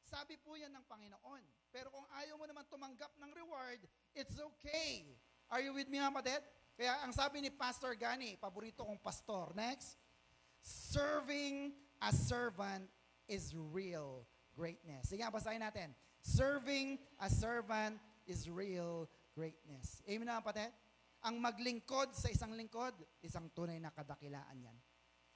Sabi po yan ng Panginoon. Pero kung ayaw mo naman tumanggap ng reward, it's okay. Are you with me mga kapatid? Kaya ang sabi ni Pastor Gani, paborito kong pastor, next, serving as servant is real greatness. Sige nga, basahin natin. Serving as servant is real greatness. Amen mga kapatid? Ang maglingkod sa isang lingkod, isang tunay na kadakilaan yan.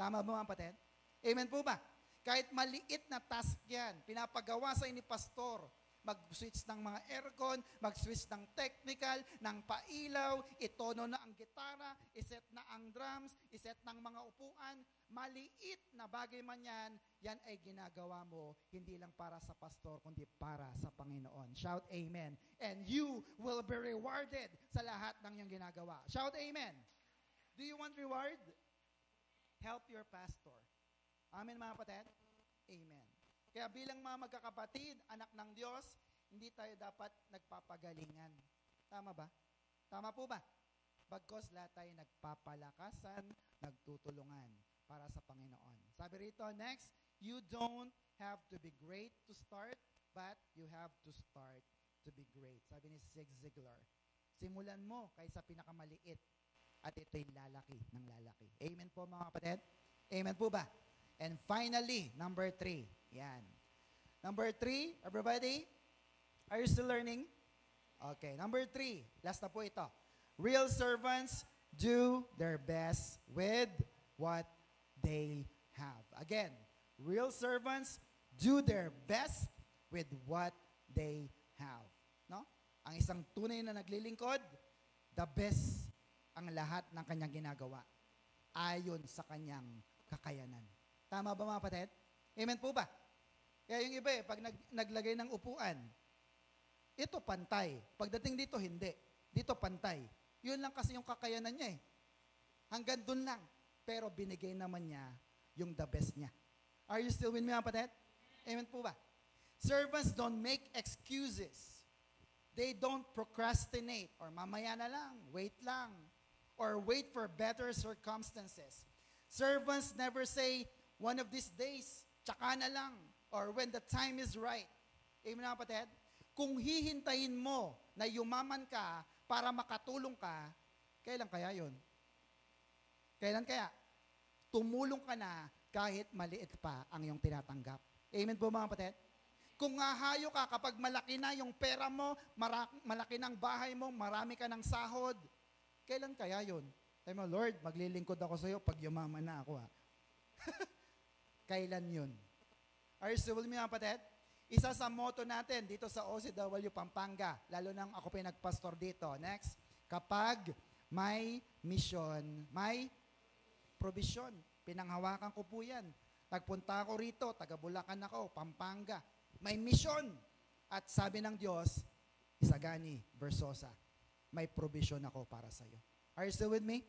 Tama ba mga kapatid? Amen po ba? Kahit maliit na task yan, pinapagawa sa ni pastor, mag-switch ng mga aircon, mag-switch ng technical, ng pailaw, itono na ang gitara, iset na ang drums, iset ng mga upuan, maliit na bagay man yan, yan ay ginagawa mo, hindi lang para sa pastor, kundi para sa Panginoon. Shout amen. And you will be rewarded sa lahat ng iyong ginagawa. Shout amen. Do you want reward? Help your pastor. Amen mga kapatid? Amen. Kaya bilang mga magkakapatid, anak ng Diyos, hindi tayo dapat nagpapagalingan. Tama ba? Tama po ba? Bagkos lahat tayo nagpapalakasan, nagtutulungan para sa Panginoon. Sabi rito, next, you don't have to be great to start, but you have to start to be great. Sabi ni Zig Ziglar, simulan mo kaysa pinakamaliit at ito'y lalaki ng lalaki. Amen po mga kapatid? Amen po ba? And finally, number 3. Yan. Number 3, everybody, are you still learning? Okay, number 3, last na po ito. Real servants do their best with what they have. Again, real servants do their best with what they have. No? Ang isang tunay na naglilingkod, the best ang lahat ng kanyang ginagawa ayon sa kanyang kakayanan. Tama ba mga kapatid? Amen po ba? Kaya yung iba pag naglagay ng upuan, ito pantay. Pagdating dito, hindi. Dito pantay. Yun lang kasi yung kakayanan niya eh. Hanggang dun lang. Pero binigay naman niya yung the best niya. Are you still with me mga kapatid? Amen po ba? Servants don't make excuses. They don't procrastinate or mamaya na lang, wait lang, or wait for better circumstances. Servants never say, one of these days, tsaka na lang, or when the time is right. Amen mga kapatid? Kung hihintayin mo na yumaman ka para makatulong ka, kailan kaya yun? Kailan kaya? Tumulong ka na kahit maliit pa ang iyong tinatanggap. Amen po mga kapatid? Kung hahayo ka kapag malaki na yung pera mo, malaki ng bahay mo, marami ka ng sahod, kailan kaya yun? Sabi mo, Lord, maglilingkod ako sa iyo pag yumaman na ako ha. Kailan yun? Are you still with me, mga kapatid? Isa sa motto natin dito sa OCW Pampanga, lalo nang ako pa yung nagpastor dito. Next, kapag may mission, may provision. Pinanghawakan ko po yan. Nagpunta ako rito, taga Bulacan ako, Pampanga. May mission. At sabi ng Diyos, Isagani Versosa, may provision ako para sa iyo. Are you still with me?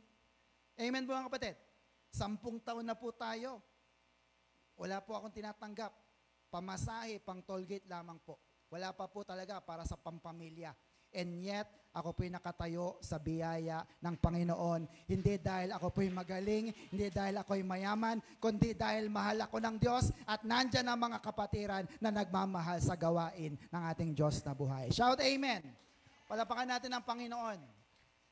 Amen po mga kapatid. 10 taon na po tayo. Wala po akong tinatanggap. Pamasahe, pang tollgate lamang po. Wala pa po talaga para sa pampamilya. And yet, ako po'y nakatayo sa biyaya ng Panginoon. Hindi dahil ako po'y magaling, hindi dahil ako'y mayaman, kundi dahil mahal ako ng Diyos at nandyan ang mga kapatiran na nagmamahal sa gawain ng ating Diyos na buhay. Shout Amen! Palapakan natin ang Panginoon.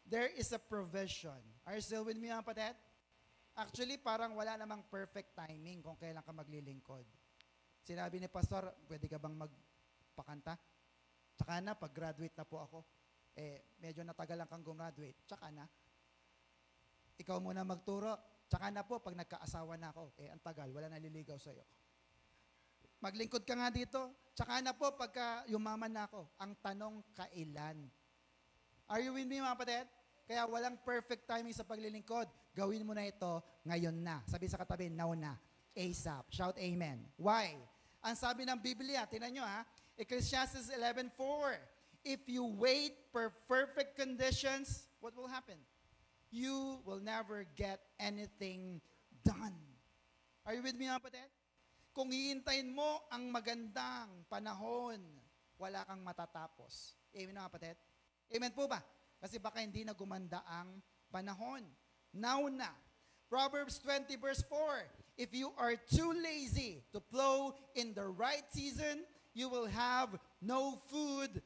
There is a provision. Are you still with me, mga kapatid? Actually, parang wala namang perfect timing kung kailan ka maglilingkod. Sinabi ni Pastor, pwede ka bang magpakanta? Tsaka na, pag-graduate na po ako, medyo natagalan kang gumraduate, tsaka na. Ikaw muna magturo, tsaka na po, pag nagkaasawa na ako, ang tagal, wala naliligaw sa'yo. Maglingkod ka nga dito, tsaka na po, pagka yumaman na ako, ang tanong, kailan? Are you with me, mga kapatid? Kaya walang perfect timing sa paglilingkod. Gawin mo na ito ngayon na. Sabi sa katabi, now na. ASAP. Shout amen. Why? Ang sabi ng Biblia, tingnan nyo ha, Ecclesiastes 11:4. If you wait for perfect conditions, what will happen? You will never get anything done. Are you with me, mga kapatid? Kung hihintayin mo ang magandang panahon, wala kang matatapos. Amen, mga kapatid? Amen po ba? Kasi baka hindi na gumanda ang panahon. Now na. Proverbs 20:4. If you are too lazy to plow in the right season, you will have no food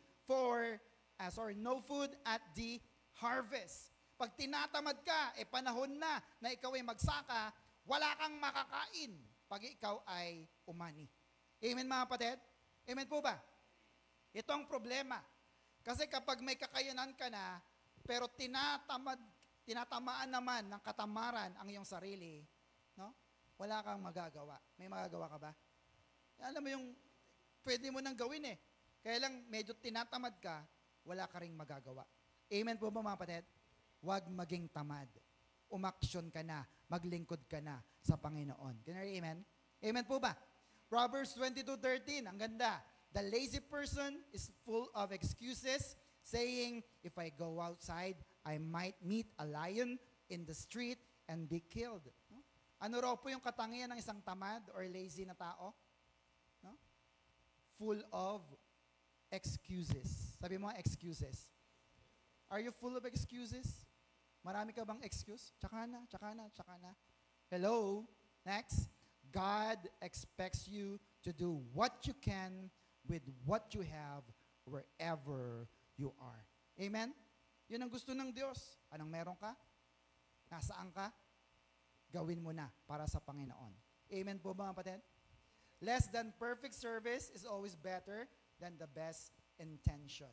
no food at the harvest. Pag tinatamad ka, panahon na ikaw ay magsaka, wala kang makakain pag ikaw ay umani. Amen, mga kapatid? Amen po ba? Ito ang problema. Kasi kapag may kakayanan ka na, pero tinatamaan naman ng katamaran ang iyong sarili, no? Wala kang magagawa. May magagawa ka ba? Alam mo yung pwede mo nang gawin Kaya lang medyo tinatamad ka, wala ka ring magagawa. Amen po ba, mga kapatid? Huwag maging tamad. Umaksyon ka na, maglingkod ka na sa Panginoon. Can you amen? Amen po ba? Proverbs 22:13, ang ganda. The lazy person is full of excuses, saying, if I go outside, I might meet a lion in the street and be killed. No? Ano raw po yung katangian ng isang tamad or lazy na tao? No? Full of excuses. Sabi mo, excuses. Are you full of excuses? Marami ka bang excuse? Tsaka na, tsaka na, tsaka na. Hello? Next. God expects you to do what you can with what you have wherever you are. Amen? Yun ang gusto ng Diyos. Anong meron ka? Nasaan ka? Gawin mo na para sa Panginoon. Amen po ba, mga kapatid? Less than perfect service is always better than the best intention.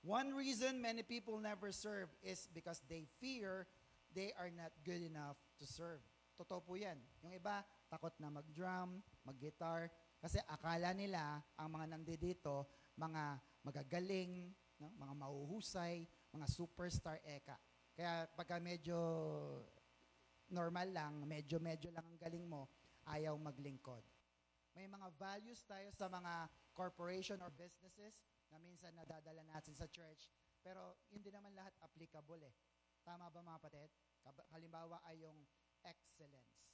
One reason many people never serve is because they fear they are not good enough to serve. Totoo po yan. Yung iba, takot na mag-drum, mag-guitar, kasi akala nila ang mga nandito, mga magagaling, no? Mga mahuhusay, mga superstar eka. Kaya pagka medyo normal lang, medyo lang ang galing mo, ayaw maglingkod. May mga values tayo sa mga corporation or businesses na minsan nadadala natin sa church, pero hindi naman lahat applicable Tama ba, mga kapatid? Halimbawa ay yung excellence.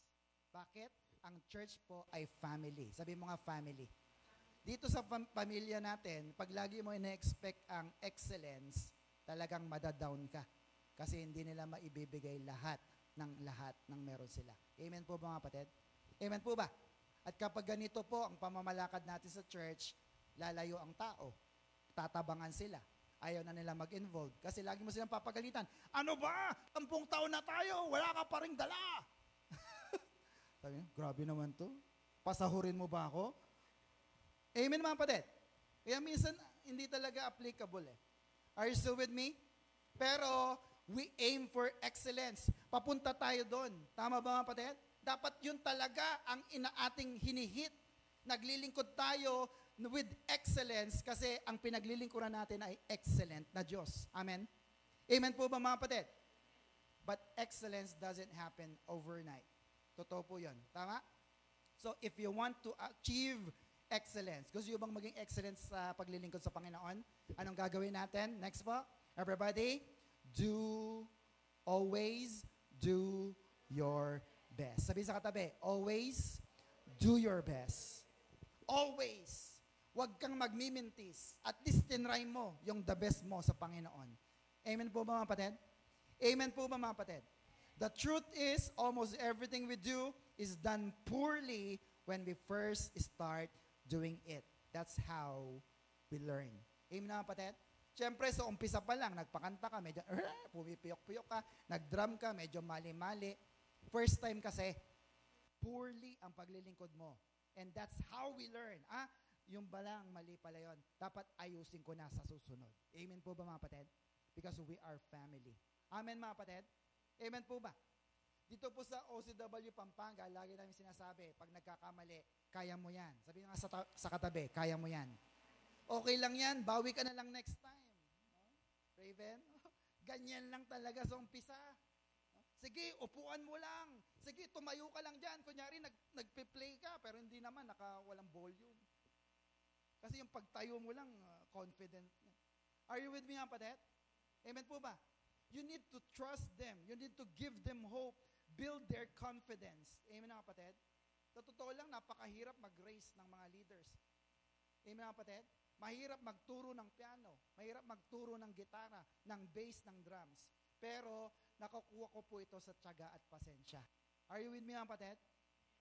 Bakit? Ang church po ay family. Sabi mo nga family. Dito sa pamilya natin, pag lagi mo ina-expect ang excellence, talagang madadown ka. Kasi hindi nila maibibigay lahat ng meron sila. Amen po ba, mga kapatid? Amen po ba? At kapag ganito po ang pamamalakad natin sa church, lalayo ang tao. Tatabangan sila. Ayaw na nila mag-involve. Kasi lagi mo silang papagalitan. Ano ba? 10 taon na tayo, wala ka pa ring dala. Sabi niya, grabe naman to. Pasahurin mo ba ako? Amen, mga kapatid. Kaya minsan, hindi talaga applicable Are you still with me? Pero, we aim for excellence. Papunta tayo doon. Tama ba, mga kapatid? Dapat yun talaga ang ating hinihit Naglilingkod tayo with excellence kasi ang pinaglilingkuran natin ay excellent na Diyos. Amen? Amen po ba mga kapatid? But excellence doesn't happen overnight. Totoo po yun. Tama? So if you want to achieve excellence, gusto nyo bang maging excellent sa paglilingkod sa Panginoon? Anong gagawin natin? Next po. Everybody, always do your best. Sabi sa katabi, always do your best. Always. Huwag kang magmimintis. At least tinry mo yung the best mo sa Panginoon. Amen po ba mga kapatid? Amen po ba mga kapatid? The truth is, almost everything we do is done poorly when we first start doing it. That's how we learn. Amen mga kapatid? Siyempre, sa umpisa pa lang, nagpakanta ka, medyo, pumipiyok-piyok ka, nag-drum ka, medyo mali-mali. First time kasi, poorly ang paglilingkod mo. And that's how we learn. Yung balang, mali pala yun. Dapat ayusin ko na sa susunod. Amen po ba mga kapatid? Because we are family. Amen mga kapatid? Amen po ba? Dito po sa OCW Pampanga, lagi namin sinasabi, pag nagkakamali, kaya mo yan. Sabi nga sa katabi, kaya mo yan. Okay lang yan, bawi ka na lang next time. Raven, ganyan lang talaga sa umpisa. Sige, upuan mo lang. Sige, tumayo ka lang dyan. Kunyari, nagpe-play ka, pero hindi naman, walang volume. Kasi yung pagtayo mo lang, confident. Are you with me, kapatid? Amen po ba? You need to trust them. You need to give them hope. Build their confidence. Amen, kapatid? Sa totoo lang, napakahirap mag-raise ng mga leaders. Amen, kapatid? Mahirap magturo ng piano. Mahirap magturo ng gitara, ng bass, ng drums. Pero, nakukuha ko po ito sa tiyaga at pasensya. Are you with me, kapatid?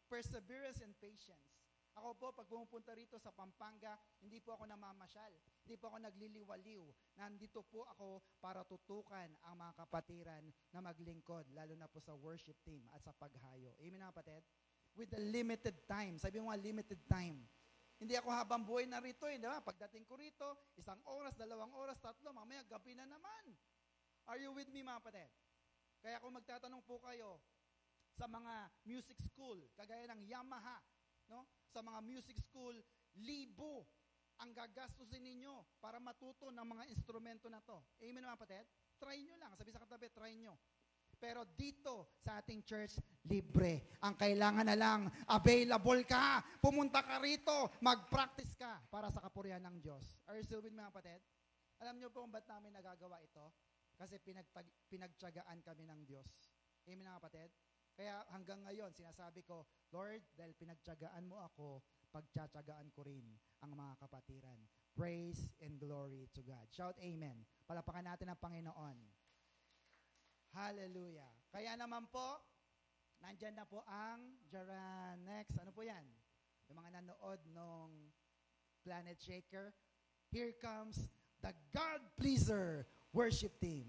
Perseverance and patience. Ako po, pag pumupunta rito sa Pampanga, hindi po ako namamasyal. Hindi po ako nagliliwaliw. Nandito po ako para tutukan ang mga kapatiran na maglingkod, lalo na po sa worship team at sa paghayo. Amen na kapatid? With the limited time. Sabi mo nga, limited time. Hindi ako habang buhay na rito, di ba? Pagdating ko rito, 1 oras, 2 oras, 3, mamaya gabi na naman. Are you with me, mga kapatid? Kaya kung magtatanong po kayo sa mga music school, kagaya ng Yamaha, no? Sa mga music school, 1,000 ang gagastusin ninyo para matuto ng mga instrumento na to. Amen mga kapatid? Try nyo lang. Sabi sa katabi, try nyo. Pero dito sa ating church, libre. Ang kailangan na lang, available ka. Pumunta ka rito, mag-practice ka para sa kapurihan ng Diyos. Are you still with me mga kapatid? Alam nyo po kung ba't namin nagagawa ito? Kasi pinagtiyagaan kami ng Diyos. Amen mga kapatid? Kaya hanggang ngayon, sinasabi ko, Lord, dahil pinagtiyagaan mo ako, pagtiyatiyagaan ko rin ang mga kapatiran. Praise and glory to God. Shout amen. Palapakan natin ang Panginoon. Hallelujah. Kaya naman po, nandyan na po ang next. Ano po yan? Yung mga nanood nung Planet Shaker. Here comes the God Pleaser worship team.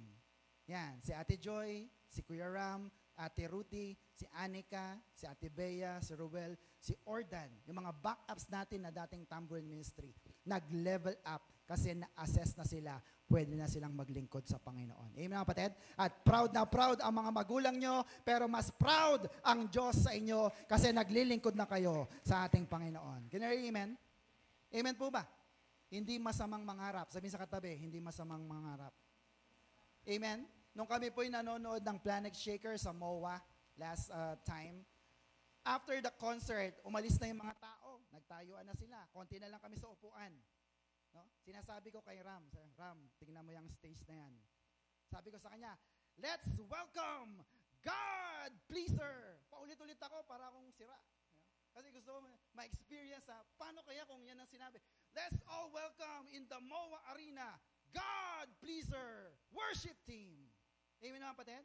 Yan, si Ate Joy, si Kuya Ram, Ate Ruthie, si Anika, si Ate Bea, si Ruel, si Ordan, yung mga backups natin na dating tambourine ministry, nag-level up kasi na-assess na sila, pwede na silang maglingkod sa Panginoon. Amen mga kapatid? At proud na proud ang mga magulang nyo, pero mas proud ang Diyos sa inyo kasi naglilingkod na kayo sa ating Panginoon. Can you hear amen? Amen po ba? Hindi masamang mangarap. Sabihin sa katabi, hindi masamang mangarap. Amen? Nung kami po'y nanonood ng Planet Shaker sa MOA last time, after the concert, umalis na yung mga tao. Nagtayuan na sila. Konti na lang kami sa upuan. No? Sinasabi ko kay Ram, tingnan mo yung stage na yan. Sabi ko sa kanya, let's welcome God Pleaser. Paulit-ulit ako para akong sira. Kasi gusto mo ma-experience paano kaya kung yan ang sinabi. Let's all welcome in the MOA Arena, God Pleaser Worship Team. Amen mga kapatid?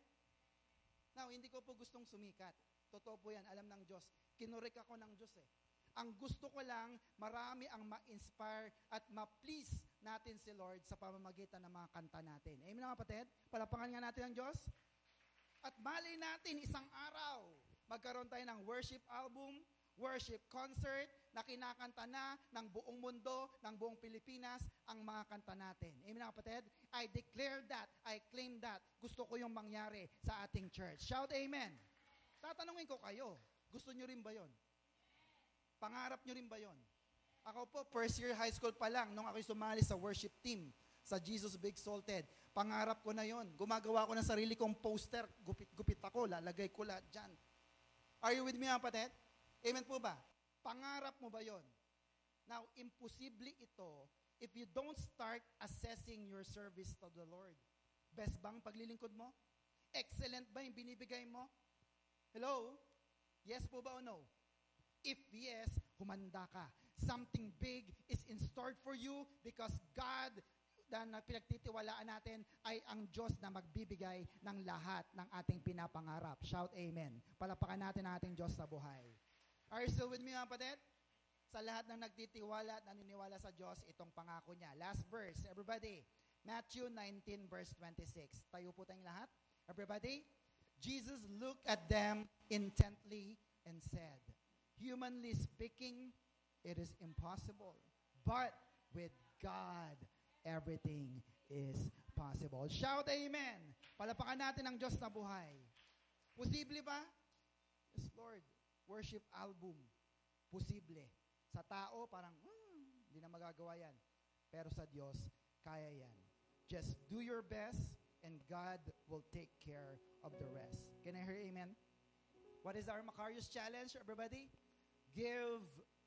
Now, hindi ko po gustong sumikat. Totoo po yan, alam ng Diyos. Kinurek ako ng Diyos eh. Ang gusto ko lang, marami ang ma-inspire at ma-please natin si Lord sa pamamagitan ng mga kanta natin. Amen mga kapatid? Palapakan nga natin ang Diyos. At malay natin, isang araw, magkaroon tayo ng worship album, worship concert, na kinakanta na ng buong mundo, ng buong Pilipinas, ang mga kanta natin. Amen mga kapatid? I declare that, I claim that. Gusto ko yung mangyari sa ating church. Shout amen. Tatanungin ko kayo, gusto nyo rin ba yon? Pangarap nyo rin ba yon? Ako po, first year high school pa lang, nung ako'y sumali sa worship team, sa Jesus Be Exalted, pangarap ko na yon. Gumagawa ko ng sarili kong poster, gupit-gupit ako, lalagay ko lahat dyan. Are you with me, mga kapatid? Amen po ba? Pangarap mo ba yon? Now, imposible ito if you don't start assessing your service to the Lord. Best bang paglilingkod mo? Excellent ba yung binibigay mo? Hello? Yes po ba o no? If yes, humanda ka. Something big is in store for you because God na pinagtitiwalaan natin ay ang Diyos na magbibigay ng lahat ng ating pinapangarap. Shout amen. Palapakan natin ang ating Diyos sa buhay. Are you still with me, mga kapatid? Sa lahat ng nagtitiwala at naniniwala sa Diyos, itong pangako niya. Last verse, everybody. Matthew 19 verse 26. Tayo po tayong lahat. Everybody. Jesus looked at them intently and said, humanly speaking, it is impossible. But with God, everything is possible. Shout amen. Palapakan natin ang Diyos na buhay. Posible ba? Yes, Lord. Worship album. Posible. Sa tao, parang, hindi na magagawa yan. Pero sa Diyos, kaya yan. Just do your best and God will take care of the rest. Can I hear amen? What is our Macarius challenge, everybody? Give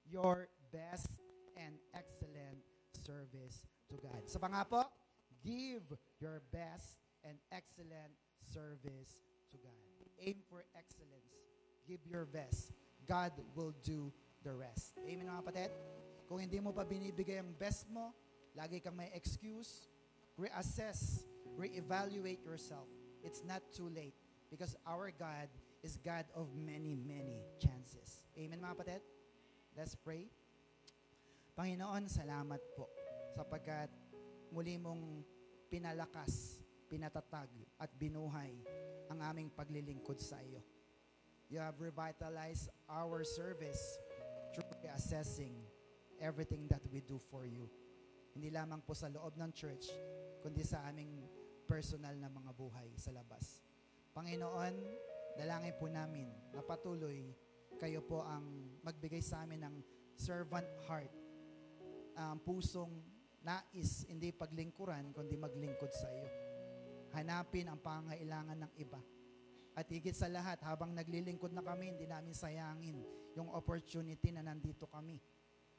your best and excellent service to God. Sa pa nga po, give your best and excellent service to God. Aim for excellence. Give your best. God will do the rest. Amen, mga kapatid? Kung hindi mo pa binibigay ang best mo, lagi kang may excuse, reassess, reevaluate yourself. It's not too late because our God is God of many, many chances. Amen, mga kapatid? Let's pray. Panginoon, salamat po sapagkat muli mong pinalakas, pinatatag at binuhay ang aming paglilingkod sa iyo. You have revitalized our service through assessing everything that we do for you. Hindi lamang po sa loob ng church, kundi sa aming personal na mga buhay sa labas. Panginoon, dalangin po namin na patuloy kayo po ang magbigay sa amin ng servant heart, ang pusong nais, hindi paglingkuran, kundi maglingkod sa iyo. Hanapin ang pangangailangan ng iba. At higit sa lahat, habang naglilingkod na kami, hindi namin sayangin yung opportunity na nandito kami.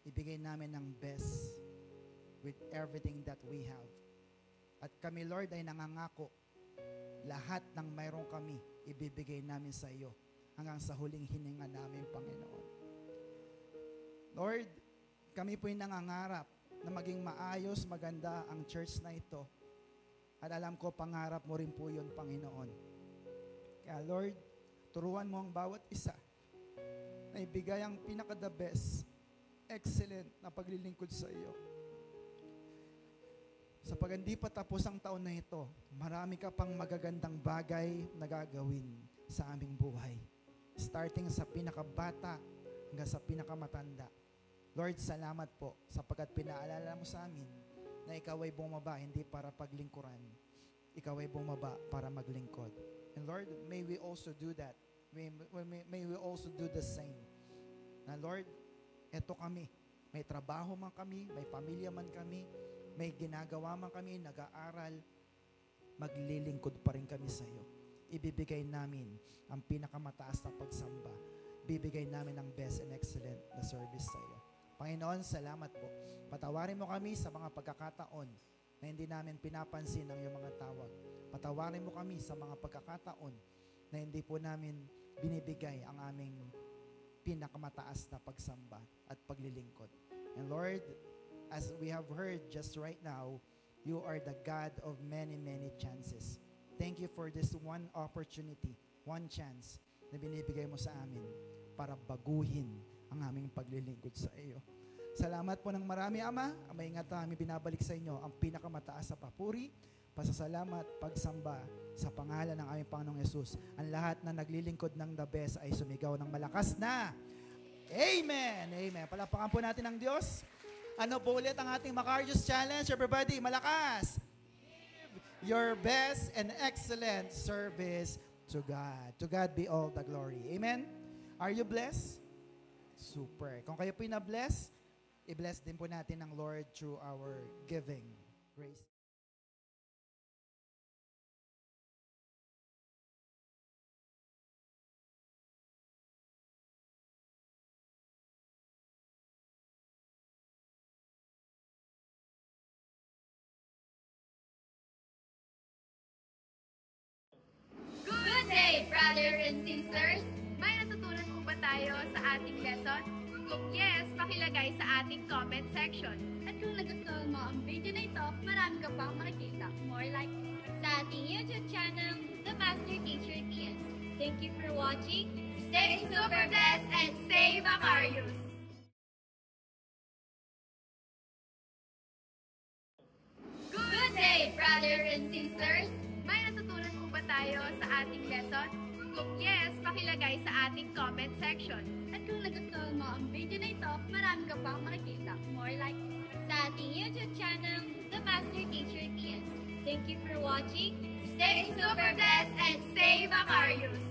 Ibigay namin ng best with everything that we have. At kami, Lord, ay nangangako, lahat ng mayroon kami, ibibigay namin sa iyo hanggang sa huling hininga namin, Panginoon. Lord, kami po'y nangangarap na maging maayos, maganda ang church na ito. At alam ko, pangarap mo rin po yun, Panginoon. Kaya Lord, turuan mo ang bawat isa na ibigay ang pinaka-the best, excellent na paglilingkod sa iyo. Sa pag hindi pa tapos ang taon na ito, marami ka pang magagandang bagay na gagawin sa aming buhay. Starting sa pinakabata hanggang sa pinakamatanda. Lord, salamat po sapagkat pinaalala mo sa amin na ikaw ay bumaba hindi para paglingkuran. Ikaw ay bumaba para maglingkod. And Lord, may we also do that. May we also do the same. Na Lord, eto kami. May trabaho man kami, may pamilya man kami, may ginagawa man kami, nag-aaral, maglilingkod pa rin kami sa iyo. Ibibigay namin ang pinakamataas na pagsamba. Bibigay namin ang best and excellent na service sa iyo. Panginoon, salamat po. Patawarin mo kami sa mga pagkakataon na hindi namin pinapansin ang iyong mga tawag. Patawarin mo kami sa mga pagkakataon na hindi po namin binibigay ang aming pinakamataas na pagsamba at paglilingkod. And Lord, as we have heard just right now, you are the God of many, many chances. Thank you for this one opportunity, one chance na binibigay mo sa amin para baguhin ang aming paglilingkod sa iyo. Salamat po ng marami, Ama. May ingat namin binabalik sa inyo ang pinakamataas sa papuri, pasasalamat, pagsamba sa pangalan ng aming Panginoong Yesus. Ang lahat na naglilingkod ng the best ay sumigaw ng malakas na Amen! Amen. Palapakan po natin ang Diyos. Ano po ulit ang ating Macarius Challenge? Everybody, malakas! Give your best and excellent service to God. To God be all the glory. Amen? Are you blessed? Super. Kung kayo po na-bless, i-bless din po natin ng Lord through our giving. Grace. Good day, brothers and sisters! May natutunan po ba tayo sa ating lesson? Kung yes, pakilagay sa ating comment section. At kung nagustuhan mo ang video na ito, marami ka pang makikita. More like sa ating YouTube channel, The Master Teacher TS. Thank you for watching. Stay super blessed and stay Macarius! Good day, brothers and sisters! May natutunan po ba tayo sa ating lesson? Kung yes, pakilagay sa ating comment section. At kung nagustuhan mo ang video na ito, marami ka pang makikita. More like sa ating YouTube channel, The Master Teacher TS. Thank you for watching. Stay super blessed and stay Macarius!